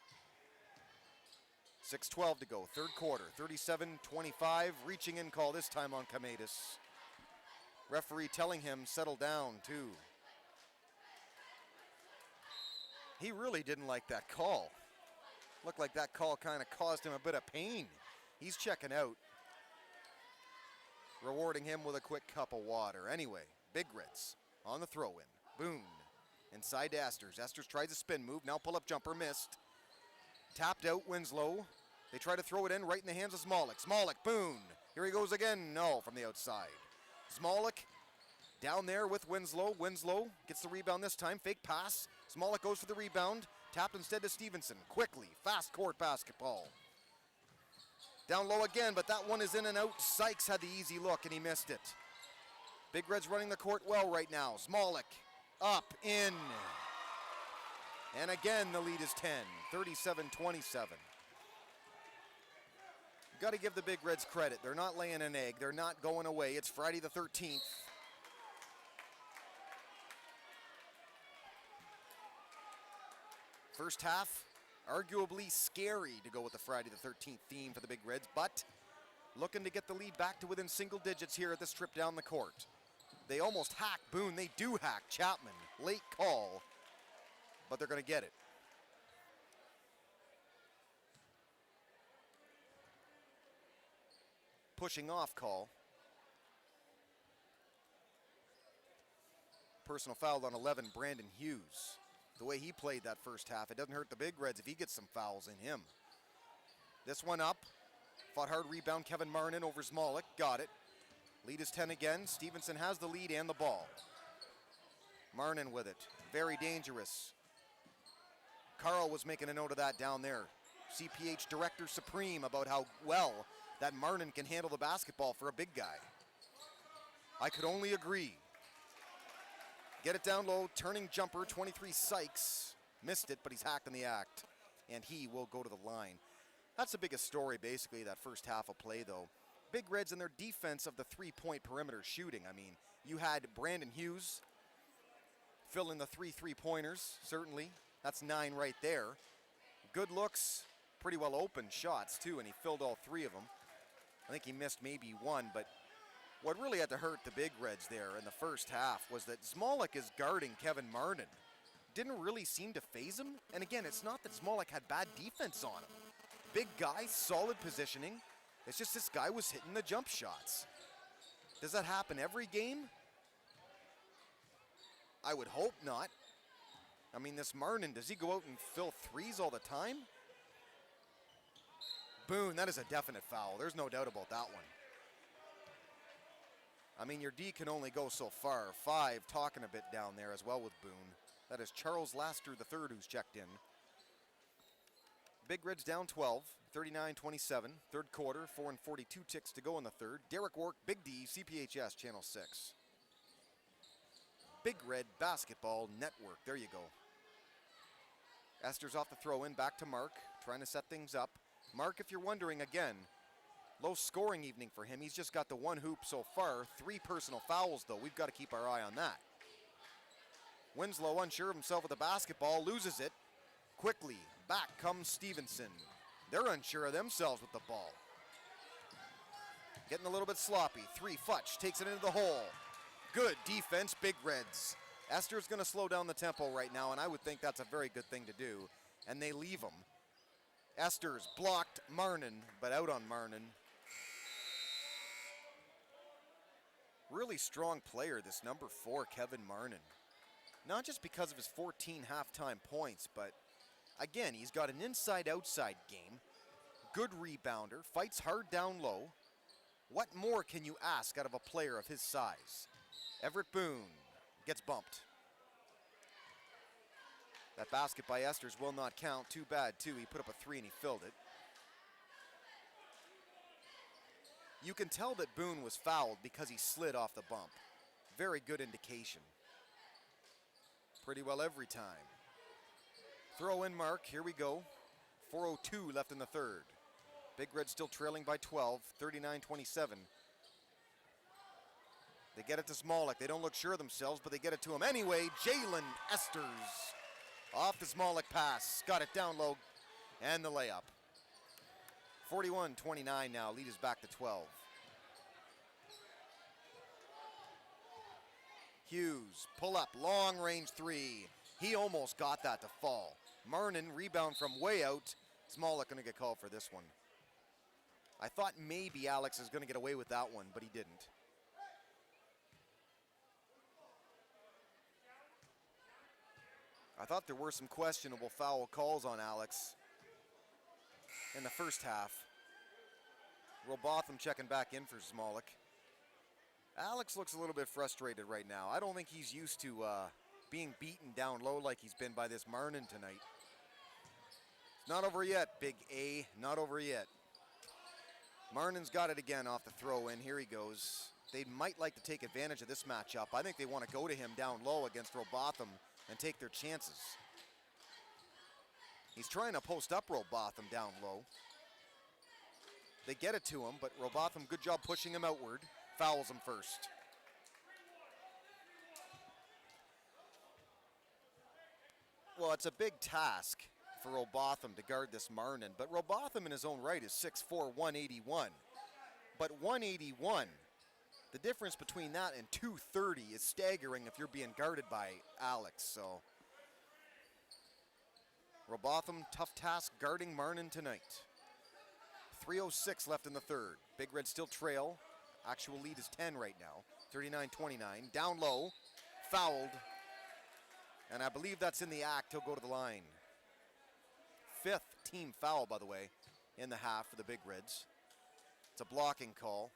6:12 to go, third quarter, 37-25, reaching in call this time on Kamaitis. Referee telling him settle down too. He really didn't like that call. Looked like that call kind of caused him a bit of pain. He's checking out. Rewarding him with a quick cup of water. Anyway, Big Reds on the throw-in. Boone inside to Esters. Esters tries a spin move. Now pull-up jumper, missed. Tapped out, Winslow. They try to throw it in right in the hands of Smolik. Smolik, Boone. Here he goes again. No, from the outside. Smolik down there with Winslow. Winslow gets the rebound this time. Fake pass. Smolik goes for the rebound. Tapped instead to Stevenson. Quickly, fast court basketball. Down low again, but that one is in and out. Sykes had the easy look, and he missed it. Big Red's running the court well right now. Smolik up, in. And again, the lead is 10, 37-27. Got to give the Big Reds credit. They're not laying an egg. They're not going away. It's Friday the 13th. First half, arguably scary to go with the Friday the 13th theme for the Big Reds, but looking to get the lead back to within single digits here at this trip down the court. They almost hack Boone. They do hack Chapman. Late call, but they're going to get it. Pushing off call. Personal foul on 11, Brandon Hughes. The way he played that first half, it doesn't hurt the Big Reds if he gets some fouls in him. This one up. Fought hard rebound, Kevin Marnin over Smolik. Got it. Lead is 10 again. Stevenson has the lead and the ball. Marnin with it. Very dangerous. Carl was making a note of that down there. CPH Director Supreme about how well that Marnin can handle the basketball for a big guy. I could only agree. Get it down low, turning jumper, 23 Sykes. Missed it, but he's hacked in the act. And he will go to the line. That's the biggest story, basically, that first half of play, though. Big Reds in their defense of the three-point perimeter shooting. I mean, you had Brandon Hughes fill in the 3 3-pointers, certainly. That's 9 right there. Good looks, pretty well open shots, too, and he filled all 3 of them. I think he missed maybe 1, but what really had to hurt the Big Reds there in the first half was that Smolik is guarding Kevin Marnin. Didn't really seem to phase him. And again, it's not that Smolik had bad defense on him. Big guy, solid positioning. It's just this guy was hitting the jump shots. Does that happen every game? I would hope not. I mean, this Marnin, does he go out and fill threes all the time? Boone, that is a definite foul. There's no doubt about that one. I mean, your D can only go so far. 5 talking a bit down there as well with Boone. That is Charles Laster III who's checked in. Big Reds down 12, 39-27. Third quarter, 4:42 ticks to go in the third. Derek Wark, Big D, CPHS, Channel 6. Big Red Basketball Network. There you go. Esters off the throw-in, back to Mark, trying to set things up. Mark, if you're wondering, again, low scoring evening for him. He's just got the 1 hoop so far. 3 personal fouls, though. We've got to keep our eye on that. Winslow, unsure of himself with the basketball, loses it. Quickly, back comes Stevenson. They're unsure of themselves with the ball. Getting a little bit sloppy. 3, Futch takes it into the hole. Good defense, Big Reds. Esther's going to slow down the tempo right now, and I would think that's a very good thing to do. And they leave him. Esther's blocked Marnin, but out on Marnin. Really strong player, this number 4, Kevin Marnin. Not just because of his 14 halftime points, but again, he's got an inside-outside game. Good rebounder, fights hard down low. What more can you ask out of a player of his size? Everett Boone gets bumped. That basket by Esters will not count. Too bad, too. He put up a 3 and he filled it. You can tell that Boone was fouled because he slid off the bump. Very good indication. Pretty well every time. Throw in Mark. Here we go. 4:02 left in the third. Big Red still trailing by 12, 39-27. They get it to Smolik. They don't look sure of themselves, but they get it to him anyway. Jalen Esters off the Smolik pass. Got it down low and the layup. 41-29 now. Lead is back to 12. Hughes, pull up, long range 3. He almost got that to fall. Marnin, rebound from way out. Smolik going to get called for this one. I thought maybe Alex is going to get away with that one, but he didn't. I thought there were some questionable foul calls on Alex in the first half. Robotham checking back in for Smolik. Alex looks a little bit frustrated right now. I don't think he's used to being beaten down low like he's been by this Marnin tonight. It's not over yet, Big A, not over yet. Marnin's got it again off the throw in. Here he goes. They might like to take advantage of this matchup. I think they want to go to him down low against Robotham and take their chances. He's trying to post up Robotham down low. They get it to him, but Robotham, good job pushing him outward. Fouls him first. Well, it's a big task for Robotham to guard this Marnin, but Robotham in his own right is 6'4", 181. But 181, the difference between that and 230 is staggering if you're being guarded by Alex, so. Robotham, tough task guarding Marnin tonight. 3:06 left in the third. Big Red still trail. Actual lead is 10 right now. 39-29. Down low. Fouled. And I believe that's in the act. He'll go to the line. 5th team foul, by the way, in the half for the Big Reds. It's a blocking call.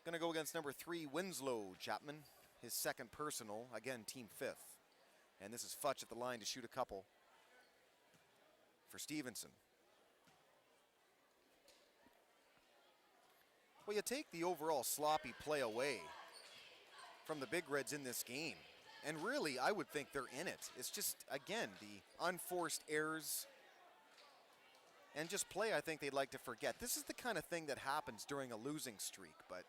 Going to go against number 3, Winslow Chapman. His second personal. Again, team 5th. And this is Futch at the line to shoot a couple for Stevenson. Well, you take the overall sloppy play away from the Big Reds in this game, and really, I would think they're in it. It's just, again, the unforced errors and just play I think they'd like to forget. This is the kind of thing that happens during a losing streak, but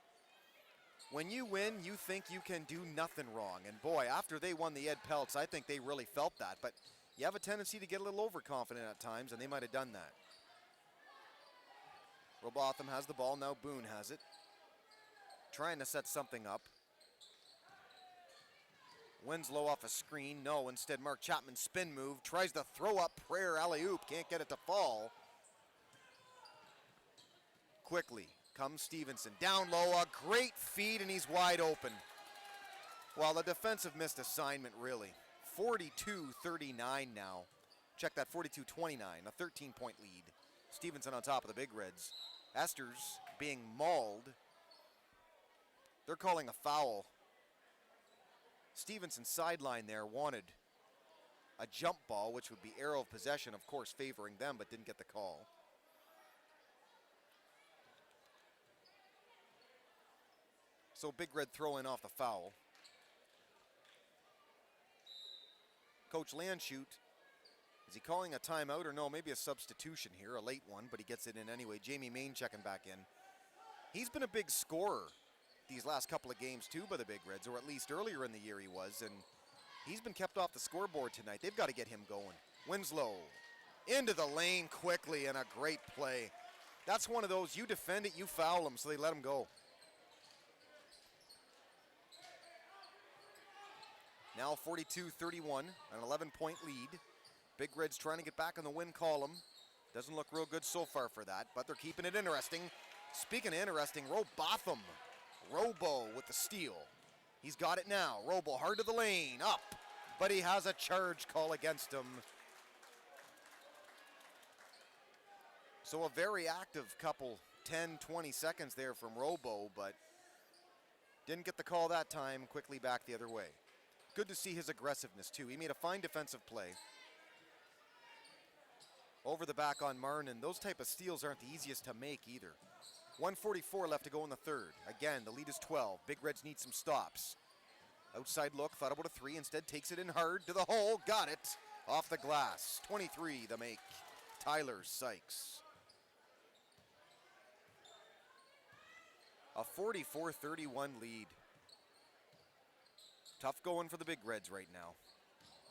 when you win, you think you can do nothing wrong. And boy, after they won the Ed Peltz, I think they really felt that, but you have a tendency to get a little overconfident at times, and they might have done that. Robotham has the ball, now Boone has it. Trying to set something up. Winslow off a screen, no, instead Mark Chapman spin move, tries to throw up prayer alley-oop, can't get it to fall. Quickly comes Stevenson, down low, a great feed, and he's wide open. Well, the defensive missed assignment, really. 42-39 now. Check that, 42-29, a 13-point lead. Stevenson on top of the Big Reds. Esters being mauled. They're calling a foul. Stevenson sideline there wanted a jump ball, which would be arrow of possession, of course, favoring them, but didn't get the call. So Big Red throwing off the foul. Coach Landshut, is he calling a timeout or no? Maybe a substitution here, a late one, but he gets it in anyway. Jamie Main checking back in. He's been a big scorer these last couple of games too by the Big Reds, or at least earlier in the year he was, and he's been kept off the scoreboard tonight. They've got to get him going. Winslow into the lane quickly, and a great play. That's one of those, you defend it, you foul them, so they let him go. Now 42-31, an 11-point lead. Big Reds trying to get back in the win column. Doesn't look real good so far for that, but they're keeping it interesting. Speaking of interesting, Robotham. Robo with the steal. He's got it now. Robo hard to the lane, up, but he has a charge call against him. So a very active couple, 10, 20 seconds there from Robo, but didn't get the call that time, quickly back the other way. Good to see his aggressiveness too. He made a fine defensive play. Over the back on Marnin. Those type of steals aren't the easiest to make either. 1:44 left to go in the third. Again, the lead is 12. Big Reds need some stops. Outside look, thought about a three, instead takes it in hard to the hole, got it. Off the glass, 23 the make. Tyler Sykes. A 44-31 lead. Tough going for the Big Reds right now.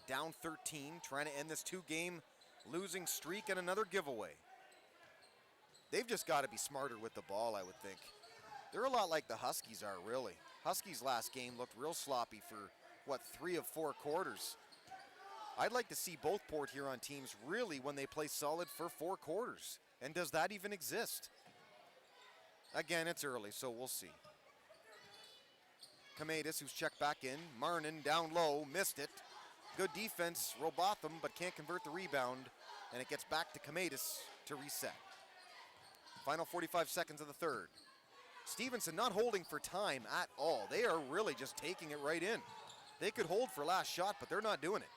Down 13, trying to end this 2-game losing streak and another giveaway. They've just got to be smarter with the ball, I would think. They're a lot like the Huskies are, really. Huskies last game looked real sloppy for what, 3 of 4 quarters. I'd like to see both Port Huron teams really when they play solid for 4 quarters. And does that even exist? Again, it's early, so we'll see. Kamaitis, who's checked back in. Marnin down low, missed it. Good defense, Robotham, but can't convert the rebound. And it gets back to Kamaitis to reset. Final 45 seconds of the third. Stevenson not holding for time at all. They are really just taking it right in. They could hold for last shot, but they're not doing it.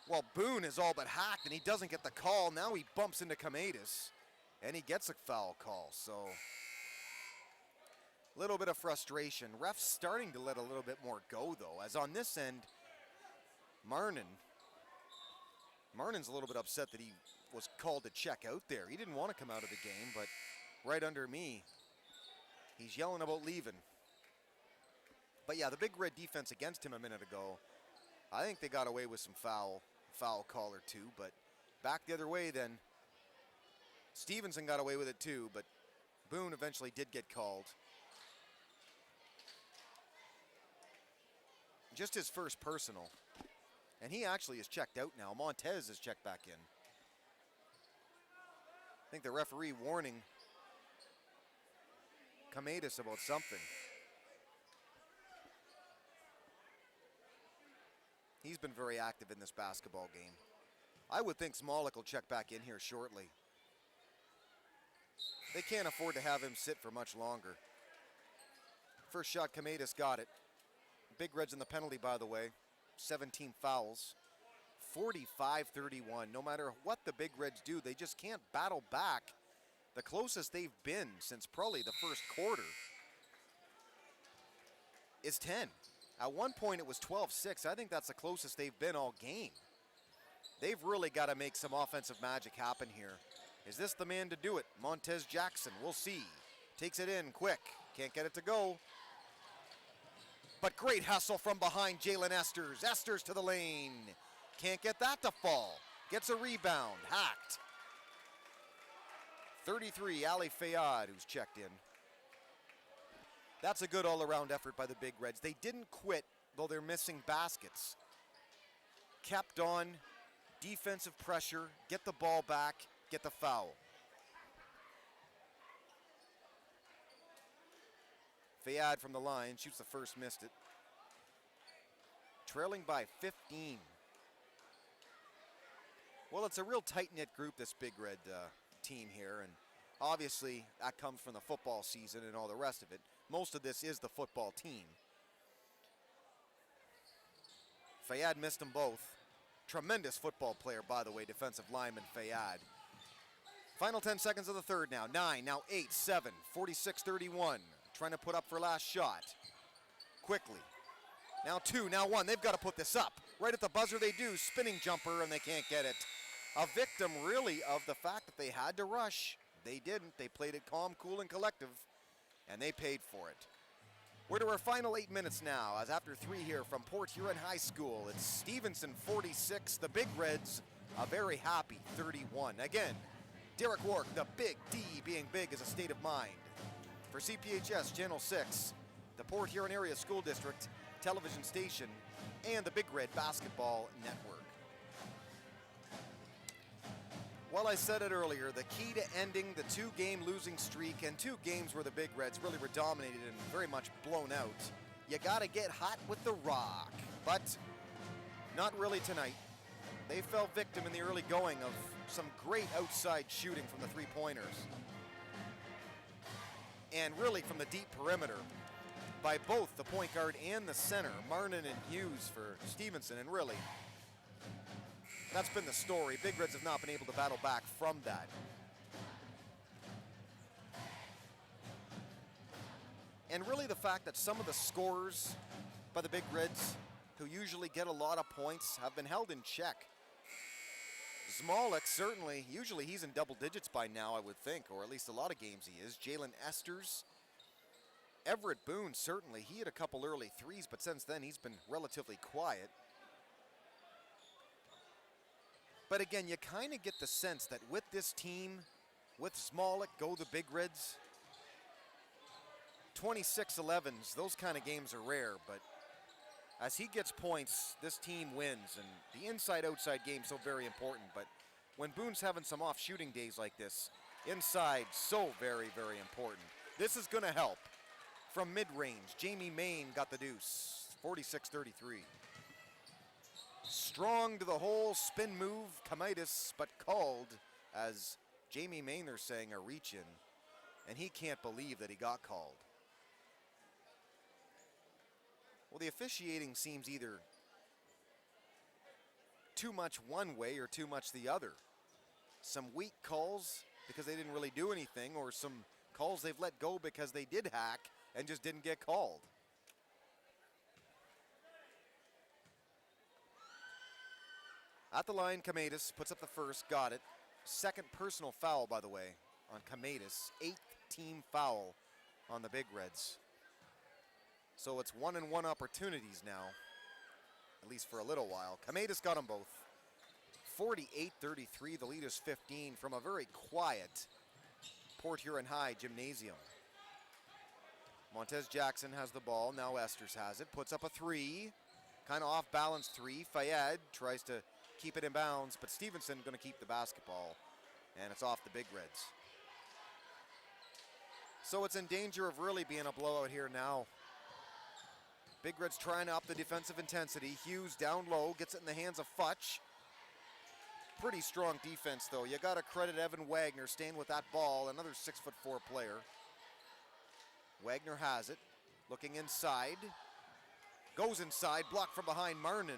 Well, Boone is all but hacked, and he doesn't get the call. Now he bumps into Kamaitis, and he gets a foul call. So, a little bit of frustration. Ref's starting to let a little bit more go, though, as on this end, Marnin's a little bit upset that he was called to check out there. He didn't want to come out of the game, but right under me, he's yelling about leaving. But yeah, the Big Red defense against him a minute ago, I think they got away with some foul call or two, but back the other way then, Stevenson got away with it too, but Boone eventually did get called. Just his first personal. And he actually is checked out now. Montez is checked back in. I think the referee warning Kamaitis about something. He's been very active in this basketball game. I would think Smolik will check back in here shortly. They can't afford to have him sit for much longer. First shot, Kamaitis got it. Big Reds in the penalty, by the way. 17 fouls. 45-31. No matter what the Big Reds do, they just can't battle back. The closest they've been since probably the first quarter is 10. At one point it was 12-6. I think that's the closest they've been all game. They've really got to make some offensive magic happen here. Is this the man to do it? Montez Jackson, we'll see. Takes it in quick. Can't get it to go. But great hustle from behind Jalen Esters. Esters to the lane. Can't get that to fall. Gets a rebound. Hacked. 33, Ali Fayad, who's checked in. That's a good all-around effort by the Big Reds. They didn't quit, though they're missing baskets. Kept on, defensive pressure, get the ball back, get the foul. Fayad from the line, shoots the first, missed it. Trailing by 15. Well, it's a real tight-knit group, this Big Red team here, and obviously that comes from the football season and all the rest of it. Most of this is the football team. Fayad missed them both. Tremendous football player, by the way, defensive lineman Fayad. Final 10 seconds of the third now. 9, now 8, 7, 46-31. Trying to put up for last shot. Quickly. Now 2, now 1. They've got to put this up. Right at the buzzer they do. Spinning jumper, and they can't get it. A victim, really, of the fact that they had to rush. They didn't. They played it calm, cool, and collective, and they paid for it. We're to our final 8 minutes now, as after 3 here from Port Huron High School, it's Stevenson 46, the Big Reds a very happy 31. Again, Derek Wark, the Big D, being big is a state of mind. For CPHS Channel 6, the Port Huron Area School District television station, and the Big Red Basketball Network. Well, I said it earlier, the key to ending the 2-game losing streak and 2 games where the Big Reds really were dominated and very much blown out, you gotta get hot with the rock. But not really tonight. They fell victim in the early going of some great outside shooting from the three-pointers. And really from the deep perimeter by both the point guard and the center, Marnin and Hughes for Stevenson, and really, that's been the story. Big Reds have not been able to battle back from that. And really the fact that some of the scorers by the Big Reds, who usually get a lot of points, have been held in check. Smolik, certainly, usually he's in double digits by now, I would think, or at least a lot of games he is. Jalen Esters. Everett Boone, certainly, he had a couple early threes, but since then he's been relatively quiet. But again, you kind of get the sense that with this team, with Smolik, go the Big Reds. 26-11s, those kind of games are rare, but as he gets points, this team wins, and the inside-outside game is so very important, but when Boone's having some off shooting days like this, inside so very, very important. This is going to help. From mid-range, Jamie Main got the deuce, 46-33. Strong to the hole, spin move, Kamaitis, but called as Jamie Main, they're saying, a reach in, and he can't believe that he got called. Well, the officiating seems either too much one way or too much the other. Some weak calls because they didn't really do anything, or some calls they've let go because they did hack and just didn't get called. At the line, Kamaitis puts up the first, got it. Second personal foul, by the way, on Kamaitis. 8th team foul on the Big Reds. So it's 1-and-1 opportunities now, at least for a little while. Kamaitis got them both. 48-33, the lead is 15 from a very quiet Port Huron High gymnasium. Montez Jackson has the ball, now Esters has it, puts up a three, kind of off balance three. Fayad tries to keep it in bounds, but Stevenson going to keep the basketball, and it's off the Big Reds. So it's in danger of really being a blowout here now. Big Reds trying to up the defensive intensity. Hughes down low, gets it in the hands of Futch. Pretty strong defense though. You gotta credit Evan Wagner staying with that ball, another 6'4" player. Wagner has it, looking inside. Goes inside, blocked from behind Marnin.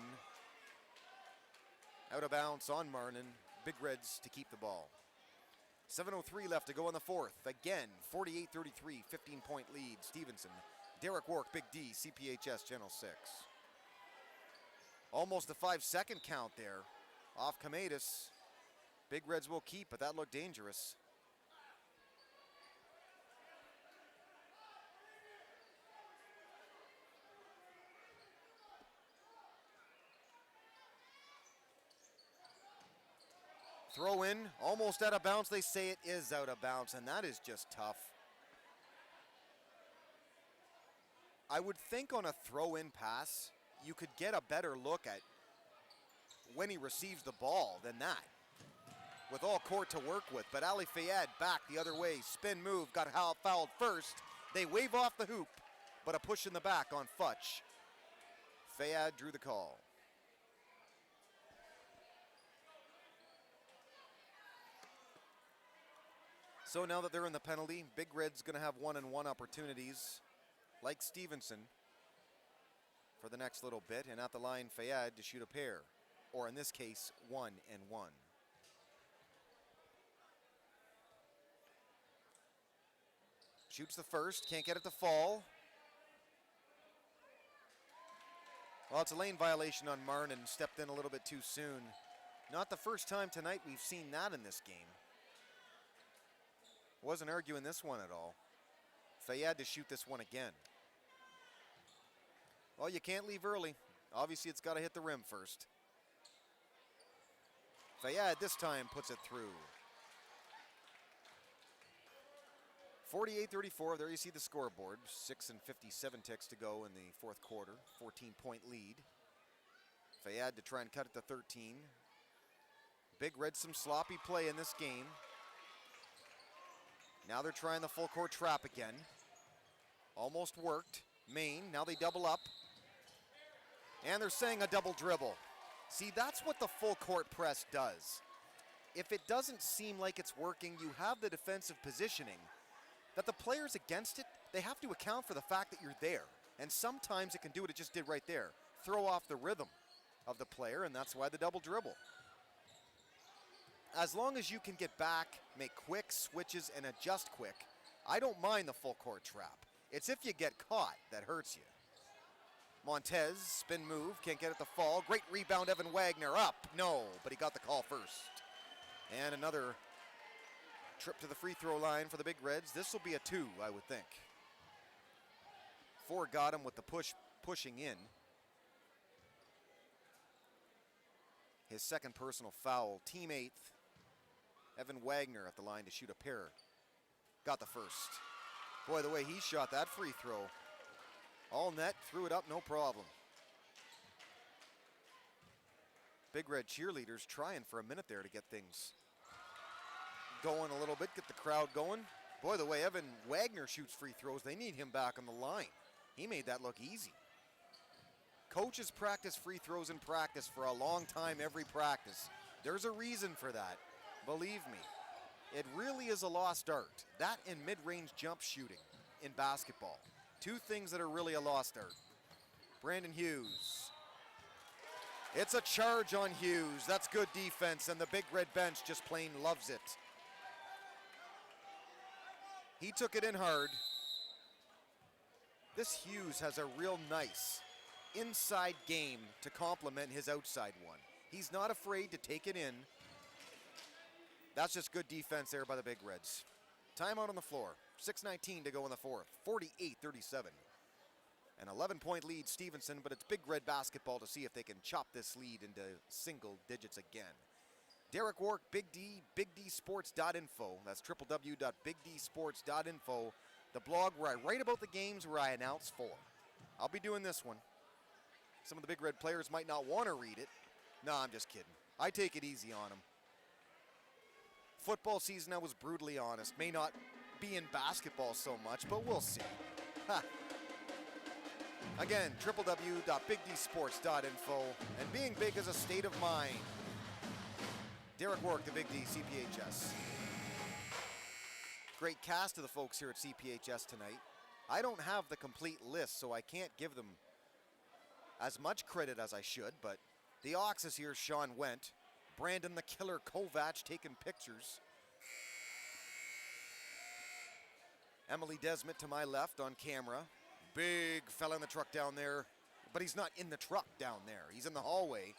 Out of bounds on Marnin. Big Reds to keep the ball. 7:03 left to go in the fourth. Again, 48-33, 15-point lead. Stevenson. Derek Wark, Big D, CPHS Channel 6. Almost a 5-second count there. Off Kamaitis. Big Reds will keep, but that looked dangerous. Throw in, almost out of bounds. They say it is out of bounds, and that is just tough. I would think on a throw-in pass, you could get a better look at when he receives the ball than that, with all court to work with. But Ali Fayad back the other way, spin move, got fouled first. They wave off the hoop, but a push in the back on Futch. Fayad drew the call. So now that they're in the penalty, Big Red's gonna have 1-and-1 opportunities, like Stevenson, for the next little bit, and at the line, Fayad to shoot a pair, or in this case, 1-and-1. Shoots the first, can't get it to fall. Well, it's a lane violation on Marnin, stepped in a little bit too soon. Not the first time tonight we've seen that in this game. Wasn't arguing this one at all. Fayad to shoot this one again. Well, you can't leave early. Obviously, it's got to hit the rim first. Fayad this time puts it through. 48-34, there you see the scoreboard. 6:57 ticks to go in the fourth quarter. 14-point lead. Fayad to try and cut it to 13. Big Red, some sloppy play in this game. Now they're trying the full court trap again. Almost worked. Maine, now they double up. And they're saying a double dribble. See, that's what the full court press does. If it doesn't seem like it's working, you have the defensive positioning that the players against it, they have to account for the fact that you're there. And sometimes it can do what it just did right there. Throw off the rhythm of the player, and that's why the double dribble. As long as you can get back, make quick switches, and adjust quick, I don't mind the full court trap. It's if you get caught that hurts you. Montez, spin move, can't get it to fall. Great rebound, Evan Wagner up. No, but he got the call first. And another trip to the free throw line for the Big Reds. This will be a 2, I would think. 4 got him with the pushing in. His second personal foul, team 8th. Evan Wagner at the line to shoot a pair. Got the first. Boy, the way he shot that free throw. All net, threw it up, no problem. Big Red cheerleaders trying for a minute there to get things going a little bit, get the crowd going. Boy, the way Evan Wagner shoots free throws, they need him back on the line. He made that look easy. Coaches practice free throws in practice for a long time every practice. There's a reason for that, believe me. It really is a lost art. That and mid-range jump shooting in basketball. Two things that are really a lost art. Brandon Hughes. It's a charge on Hughes. That's good defense, and the Big Red bench just plain loves it. He took it in hard. This Hughes has a real nice inside game to complement his outside one. He's not afraid to take it in. That's just good defense there by the Big Reds. Timeout on the floor. 6:19 to go in the fourth. 48-37. An 11-point lead, Stevenson, but it's Big Red basketball to see if they can chop this lead into single digits again. Derek Wark, Big D, BigDSports.info. That's www.bigdsports.info. The blog where I write about the games where I announce for. I'll be doing this one. Some of the Big Red players might not want to read it. No, I'm just kidding. I take it easy on them. Football season, I was brutally honest. May not be in basketball so much, but we'll see. Ha. Again, www.bigdsports.info. And being big is a state of mind. Derek Wark, the Big D, CPHS. Great cast of the folks here at CPHS tonight. I don't have the complete list, so I can't give them as much credit as I should, but the Ox is here, Sean Went. Brandon the Killer Kovac taking pictures. Emily Desmond to my left on camera. Big fella in the truck down there, but he's not in the truck down there. He's in the hallway.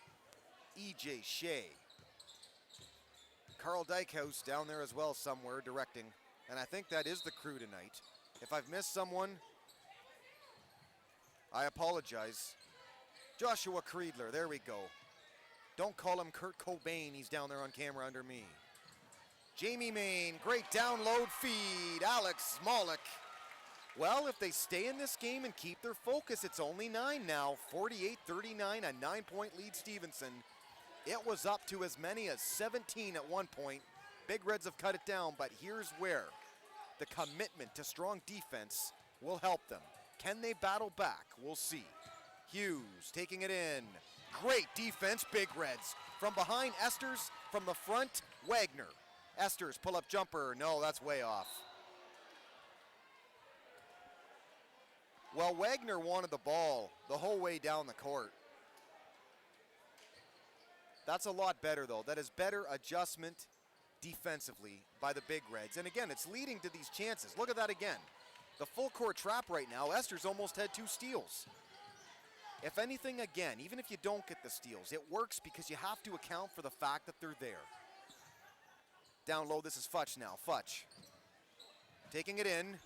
EJ Shea. Carl Dykehouse down there as well somewhere directing. And I think that is the crew tonight. If I've missed someone, I apologize. Joshua Creedler, there we go. Don't call him Kurt Cobain, he's down there on camera under me. Jamie Main, great download feed. Alex Smolik. Well, if they stay in this game and keep their focus, it's only 9 now. 48-39, a 9-point lead Stevenson. It was up to as many as 17 at one point. Big Reds have cut it down, but here's where the commitment to strong defense will help them. Can they battle back? We'll see. Hughes taking it in. Great defense, Big Reds. From behind, Esters. From the front, Wagner. Esters, pull-up jumper. No, that's way off. Well, Wagner wanted the ball the whole way down the court. That's a lot better, though. That is better adjustment defensively by the Big Reds. And again, it's leading to these chances. Look at that again. The full court trap right now, Esters almost had 2 steals. If anything, again, even if you don't get the steals, it works because you have to account for the fact that they're there. Down low, this is Futch now. Futch taking it in.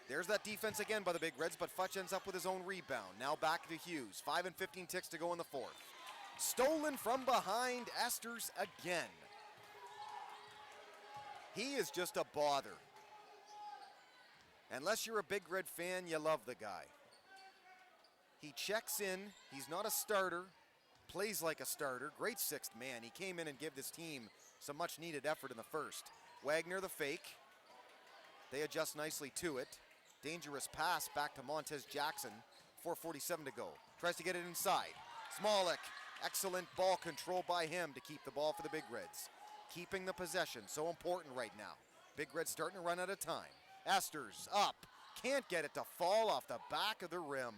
There's that defense again by the Big Reds, but Futch ends up with his own rebound. Now back to Hughes. 5 and 15 ticks to go in the fourth. Stolen from behind, Esters again. He is just a bother. Unless you're a Big Red fan, you love the guy. He checks in. He's not a starter. Plays like a starter. Great sixth man. He came in and gave this team some much needed effort in the first. Wagner the fake. They adjust nicely to it. Dangerous pass back to Montez Jackson. 4:47 to go. Tries to get it inside. Smolik. Excellent ball control by him to keep the ball for the Big Reds. Keeping the possession, so important right now. Big Reds starting to run out of time. Esters up. Can't get it to fall off the back of the rim.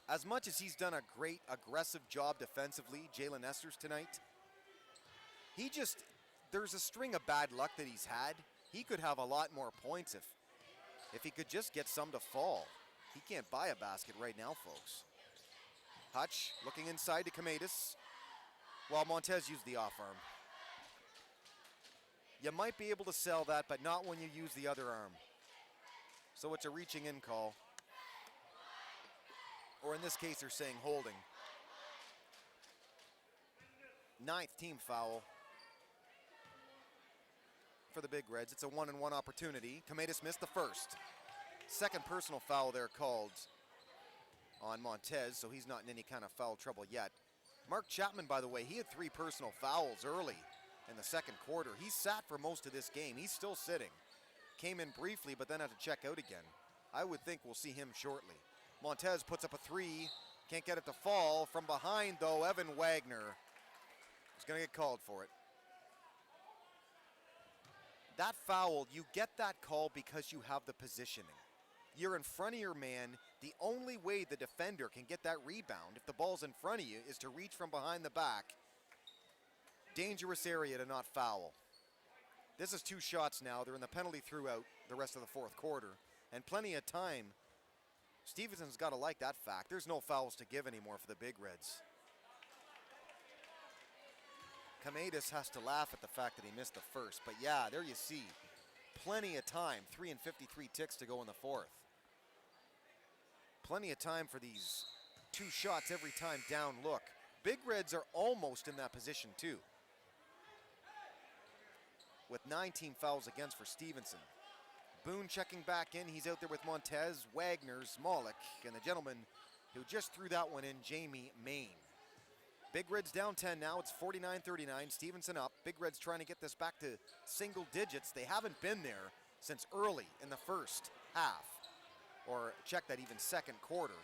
As much as he's done a great aggressive job defensively, Jalen Esters tonight, there's a string of bad luck that he's had. He could have a lot more points if he could just get some to fall. He can't buy a basket right now, folks. Hutch looking inside to Kometis while Montez used the off arm. You might be able to sell that, but not when you use the other arm. So it's a reaching in call. Or in this case, they're saying holding. 9th team foul. for the Big Reds. It's a 1-and-1 opportunity. Kamaitis missed the first. Second personal foul there called on Montez, so he's not in any kind of foul trouble yet. Mark Chapman, by the way, he had 3 personal fouls early in the second quarter. He sat for most of this game. He's still sitting. Came in briefly, but then had to check out again. I would think we'll see him shortly. Montez puts up a 3. Can't get it to fall. From behind, though, Evan Wagner is going to get called for it. That foul, you get that call because you have the positioning. You're in front of your man. The only way the defender can get that rebound, if the ball's in front of you, is to reach from behind the back. Dangerous area to not foul. This is 2 shots now. They're in the penalty throughout the rest of the fourth quarter. And plenty of time. Stevenson's got to like that fact. There's no fouls to give anymore for the Big Reds. Kamaitis has to laugh at the fact that he missed the first. But yeah, there you see. Plenty of time. 3 and 53 ticks to go in the fourth. Plenty of time for these 2 shots every time down look. Big Reds are almost in that position too, with 9 team fouls against for Stevenson. Boone checking back in. He's out there with Montez, Wagner, Smolik, and the gentleman who just threw that one in, Jamie Main. Big Reds down 10 now. It's 49-39. Stevenson up. Big Reds trying to get this back to single digits. They haven't been there since early in the first half, or check that, even second quarter.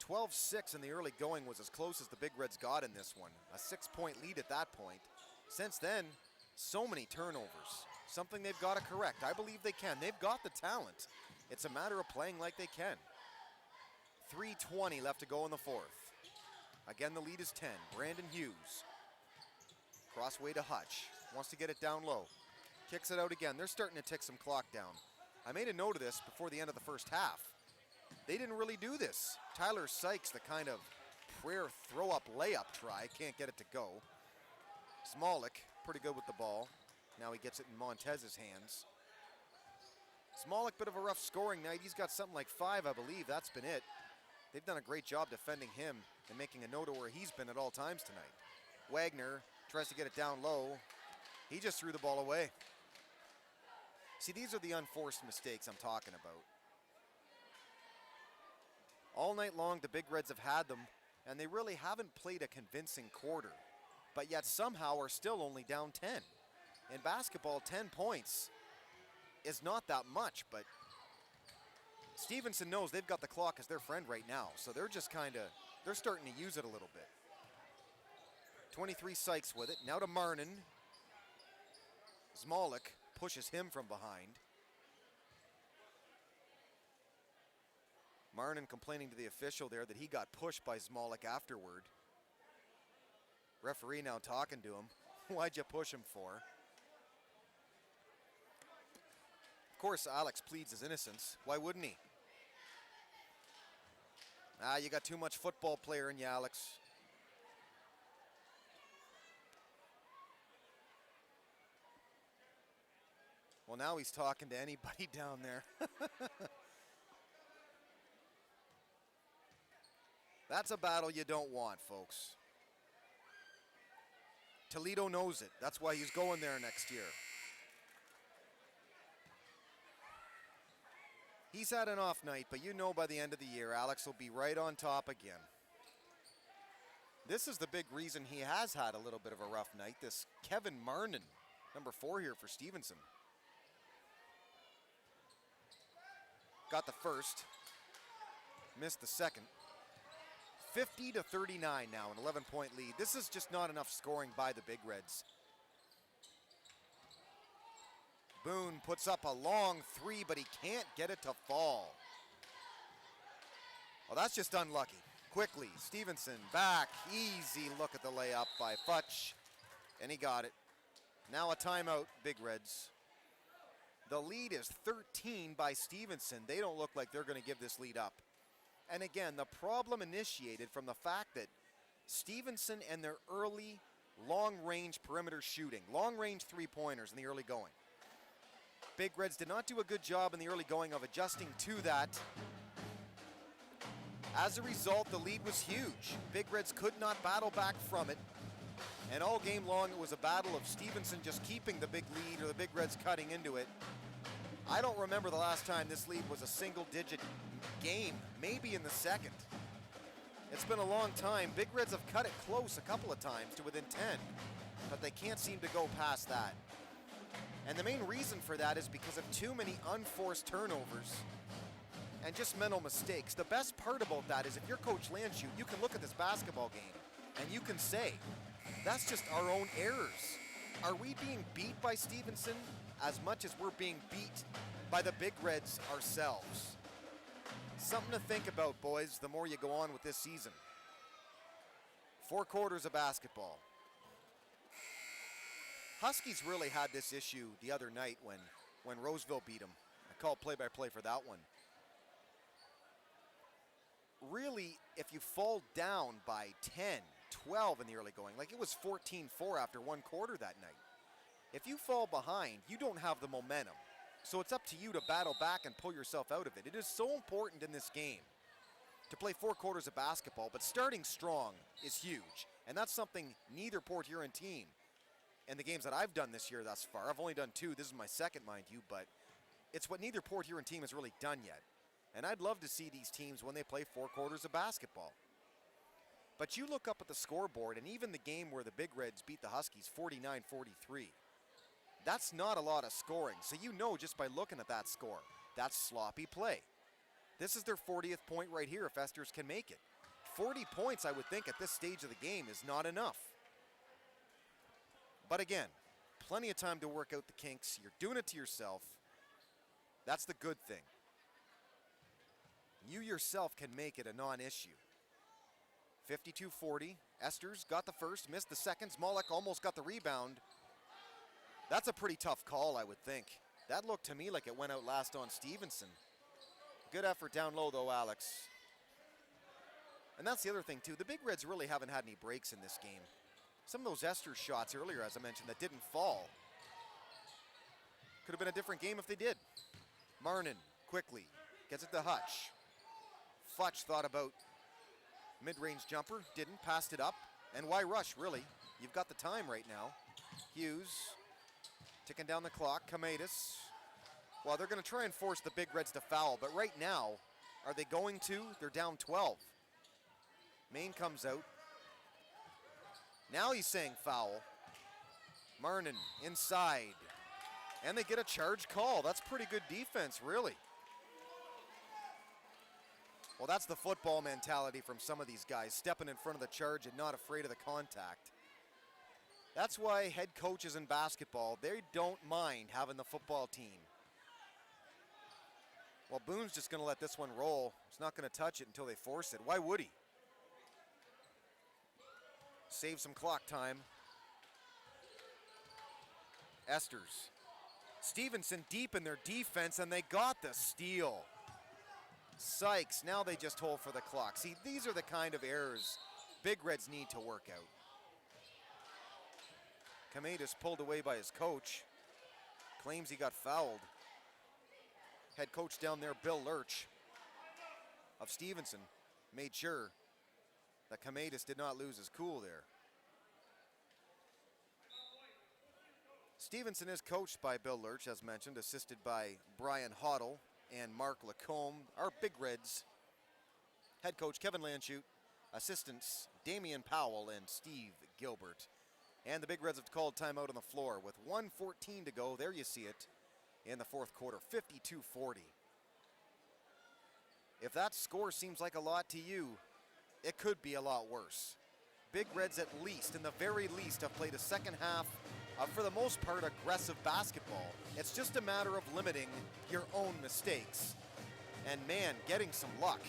12-6 in the early going was as close as the Big Reds got in this one. A 6-point lead at that point. Since then, so many turnovers. Something they've got to correct. I believe they can. They've got the talent. It's a matter of playing like they can. 3:20 left to go in the fourth. Again, the lead is 10. Brandon Hughes. Crossway to Hutch. Wants to get it down low. Kicks it out again. They're starting to tick some clock down. I made a note of this before the end of the first half. They didn't really do this. Tyler Sykes, the kind of prayer throw-up layup try, can't get it to go. Smolik, pretty good with the ball. Now he gets it in Montez's hands. Smolik, bit of a rough scoring night. He's got something like 5, I believe. That's been it. They've done a great job defending him and making a note of where he's been at all times tonight. Wagner tries to get it down low. He just threw the ball away. See, these are the unforced mistakes I'm talking about. All night long, the Big Reds have had them, and they really haven't played a convincing quarter, but yet somehow are still only down 10. In basketball, 10 points is not that much, but Stevenson knows they've got the clock as their friend right now, so they're just they're starting to use it a little bit. 23 Sykes with it, now to Marnin. Smolik pushes him from behind. Marnin complaining to the official there that he got pushed by Smolik afterward. Referee now talking to him. Why'd you push him for? Of course, Alex pleads his innocence. Why wouldn't he? You got too much football player in you, Alex. Well, now he's talking to anybody down there. That's a battle you don't want, folks. Toledo knows it. That's why he's going there next year. He's had an off night, but you know by the end of the year, Alex will be right on top again. This is the big reason he has had a little bit of a rough night. This Kevin Marnin, number 4 here for Stevenson. Got the first, missed the second. 50-39 now, an 11-point lead. This is just not enough scoring by the Big Reds. Boone puts up a long 3, but he can't get it to fall. Well, that's just unlucky. Quickly, Stevenson back. Easy look at the layup by Futch, and he got it. Now a timeout, Big Reds. The lead is 13 by Stevenson. They don't look like they're going to give this lead up. And again, the problem initiated from the fact that Stevenson and their early long-range perimeter shooting, long-range three-pointers in the early going. Big Reds did not do a good job in the early going of adjusting to that. As a result, the lead was huge. Big Reds could not battle back from it. And all game long, it was a battle of Stevenson just keeping the big lead or the Big Reds cutting into it. I don't remember the last time this lead was a single-digit game, maybe in the second. It's been a long time. Big Reds have cut it close a couple of times to within 10, but they can't seem to go past that. And the main reason for that is because of too many unforced turnovers and just mental mistakes. The best part about that is if you're Coach Landshut, you can look at this basketball game and you can say, that's just our own errors. Are we being beat by Stevenson as much as we're being beat by the Big Reds ourselves? Something to think about, boys, the more you go on with this season. 4 quarters of basketball. Huskies really had this issue the other night when Roseville beat them. I called play-by-play for that one. Really, if you fall down by 10, 12 in the early going, like it was 14-4 after 1 quarter that night. If you fall behind, you don't have the momentum. So it's up to you to battle back and pull yourself out of it. It is so important in this game to play 4 quarters of basketball, but starting strong is huge. And that's something neither Port Huron team in the games that I've done this year thus far, I've only done 2, this is my second, mind you, but it's what neither Port Huron team has really done yet. And I'd love to see these teams when they play 4 quarters of basketball. But you look up at the scoreboard, and even the game where the Big Reds beat the Huskies 49-43, that's not a lot of scoring. So you know just by looking at that score, that's sloppy play. This is their 40th point right here if Esters can make it. 40 points, I would think, at this stage of the game is not enough. But again, plenty of time to work out the kinks. You're doing it to yourself. That's the good thing. You yourself can make it a non-issue. 52-40. Esters got the first, missed the second. Smolek almost got the rebound. That's a pretty tough call, I would think. That looked to me like it went out last on Stevenson. Good effort down low, though, Alex. And that's the other thing, too. The Big Reds really haven't had any breaks in this game. Some of those Esters shots earlier, as I mentioned, that didn't fall. Could have been a different game if they did. Marnin, quickly, gets it to Hutch. Futch thought about mid-range jumper, didn't, passed it up. And why rush, really? You've got the time right now. Hughes, ticking down the clock. Kamaitis. Well, they're going to try and force the Big Reds to foul, but right now, are they going to? They're down 12. Main comes out. Now he's saying foul. Marnin inside. And they get a charge call. That's pretty good defense, really. Well, that's the football mentality from some of these guys, stepping in front of the charge and not afraid of the contact. That's why head coaches in basketball, they don't mind having the football team. Well, Boone's just going to let this one roll. He's not going to touch it until they force it. Why would he? Save some clock time. Esters. Stevenson deep in their defense, and they got the steal. Sykes, now they just hold for the clock. See, these are the kind of errors Big Reds need to work out. Kamaitis pulled away by his coach. Claims he got fouled. Head coach down there, Bill Lurch of Stevenson, made sure that Kamaitis did not lose his cool there. Stevenson is coached by Bill Lurch, as mentioned, assisted by Brian Hoddle and Mark Lacombe. Our Big Reds head coach Kevin Landshut, assistants Damian Powell and Steve Gilbert. And the Big Reds have called timeout on the floor with 1:14 to go. There you see it in the 4th quarter, 52-40. If that score seems like a lot to you, it could be a lot worse. Big Reds, at least, in the very least, have played a second half of, for the most part, aggressive basketball. It's just a matter of limiting your own mistakes. And man, getting some luck.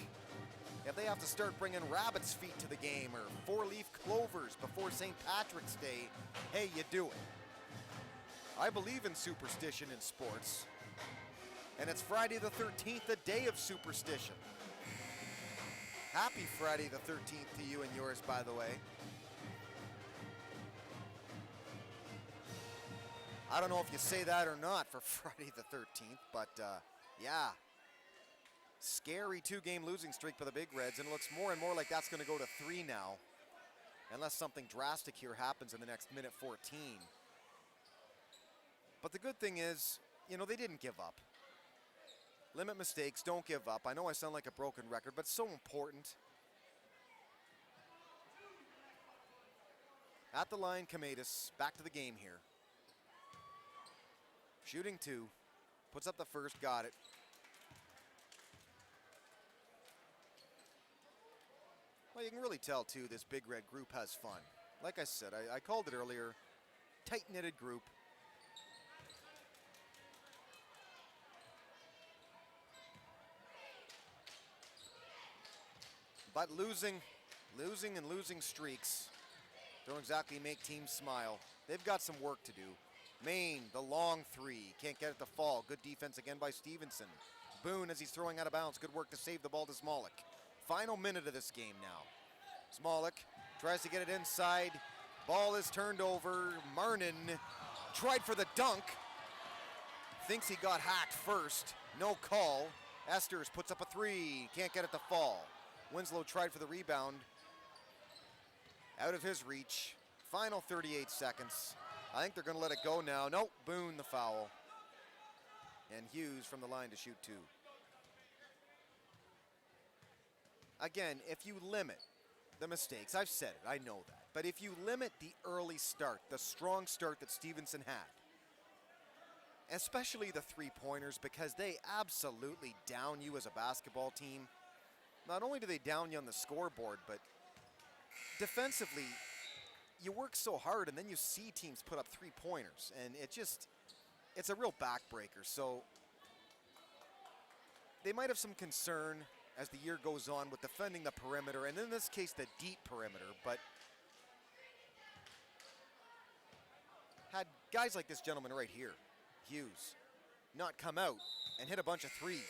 If they have to start bringing rabbit's feet to the game or 4-leaf clovers before St. Patrick's Day, hey, you do it. I believe in superstition in sports. And it's Friday the 13th, the day of superstition. Happy Friday the 13th to you and yours, by the way. I don't know if you say that or not for Friday the 13th, but yeah. Scary 2-game losing streak for the Big Reds, and it looks more and more like that's going to go to 3 now. unless something drastic here happens in the next minute 14. But the good thing is, you know, they didn't give up. Limit mistakes, don't give up. I know I sound like a broken record, but it's so important. At the line, Kamaitis, back to the game here. Shooting 2, puts up the first, got it. Well, you can really tell, too, this Big Red group has fun. Like I said, I called it earlier, tight-knitted group. But losing streaks don't exactly make teams smile. They've got some work to do. Maine, the long 3, can't get it to fall. Good defense again by Stevenson. Boone, as he's throwing out of bounds, good work to save the ball to Smolik. Final minute of this game now. Smolik tries to get it inside. Ball is turned over. Marnin tried for the dunk. Thinks he got hacked first. No call. Esters puts up a 3. Can't get it to fall. Winslow tried for the rebound. Out of his reach. Final 38 seconds. I think they're going to let it go now. Nope, Boone the foul. And Hughes from the line to shoot 2. Again, if you limit the mistakes, I've said it, I know that. But if you limit the early start, the strong start that Stevenson had, especially the 3-pointers, because they absolutely down you as a basketball team. Not only do they down you on the scoreboard, but defensively, you work so hard and then you see teams put up 3-pointers, and it's a real backbreaker. So they might have some concern as the year goes on with defending the perimeter, and in this case, the deep perimeter, but had guys like this gentleman right here, Hughes, not come out and hit a bunch of 3s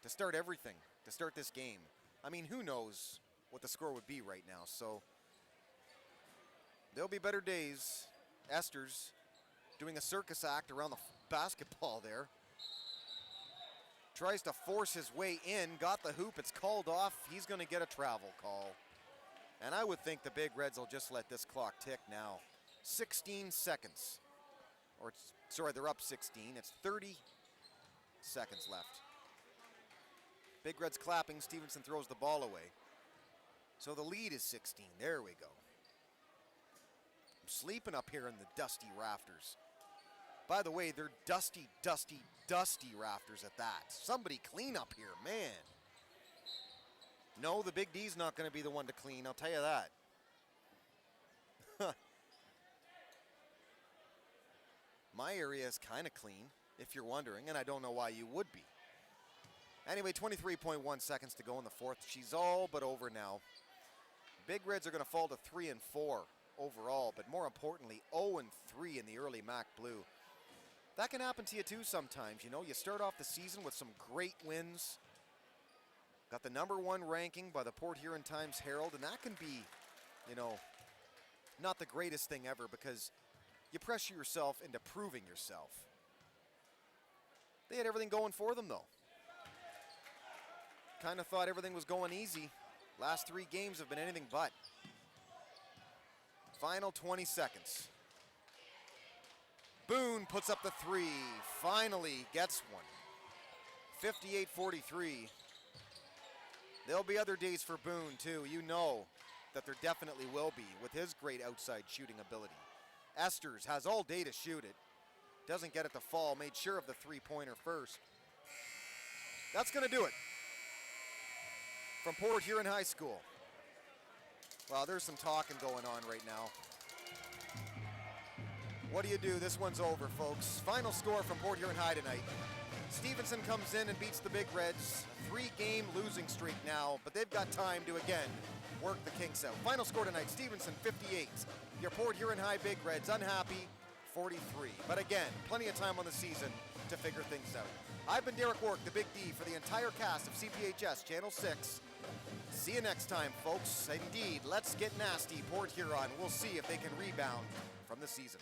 to start everything, to start this game. I mean, who knows what the score would be right now, so there'll be better days. Esters doing a circus act around the basketball there. Tries to force his way in, got the hoop, it's called off. He's going to get a travel call. And I would think the Big Reds will just let this clock tick now. 16 seconds. They're up 16. It's 30 seconds left. Big Reds clapping. Stevenson throws the ball away. So the lead is 16. There we go. I'm sleeping up here in the dusty rafters. By the way, they're dusty, dusty, dusty rafters at that. Somebody clean up here, man. No, the Big D's not going to be the one to clean, I'll tell you that. My area is kind of clean, if you're wondering, and I don't know why you would be. Anyway, 23.1 seconds to go in the fourth. She's all but over now. Big Reds are going to fall to 3-4 overall, but more importantly, 0-3 in the early MAC Blue. That can happen to you too sometimes, you know. You start off the season with some great wins. Got the #1 ranking by the Port Huron Times-Herald, and that can be, you know, not the greatest thing ever because you pressure yourself into proving yourself. They had everything going for them, though. Kind of thought everything was going easy. Last 3 games have been anything but. Final 20 seconds. Boone puts up the 3, finally gets one. 58-43. There'll be other days for Boone too. You know that there definitely will be with his great outside shooting ability. Esters has all day to shoot it. Doesn't get it to fall, made sure of the 3-pointer first. That's gonna do it from Port Huron High School. Well, there's some talking going on right now. What do you do? This one's over, folks. Final score from Port Huron High tonight. Stevenson comes in and beats the Big Reds. A 3-game losing streak now, but they've got time to, again, work the kinks out. Final score tonight, Stevenson 58. Your Port Huron High Big Reds unhappy, 43. But again, plenty of time on the season to figure things out. I've been Derek Wark, the Big D, for the entire cast of CPHS Channel 6. See you next time, folks. Indeed, let's get nasty, Port Huron. We'll see if they can rebound from the season.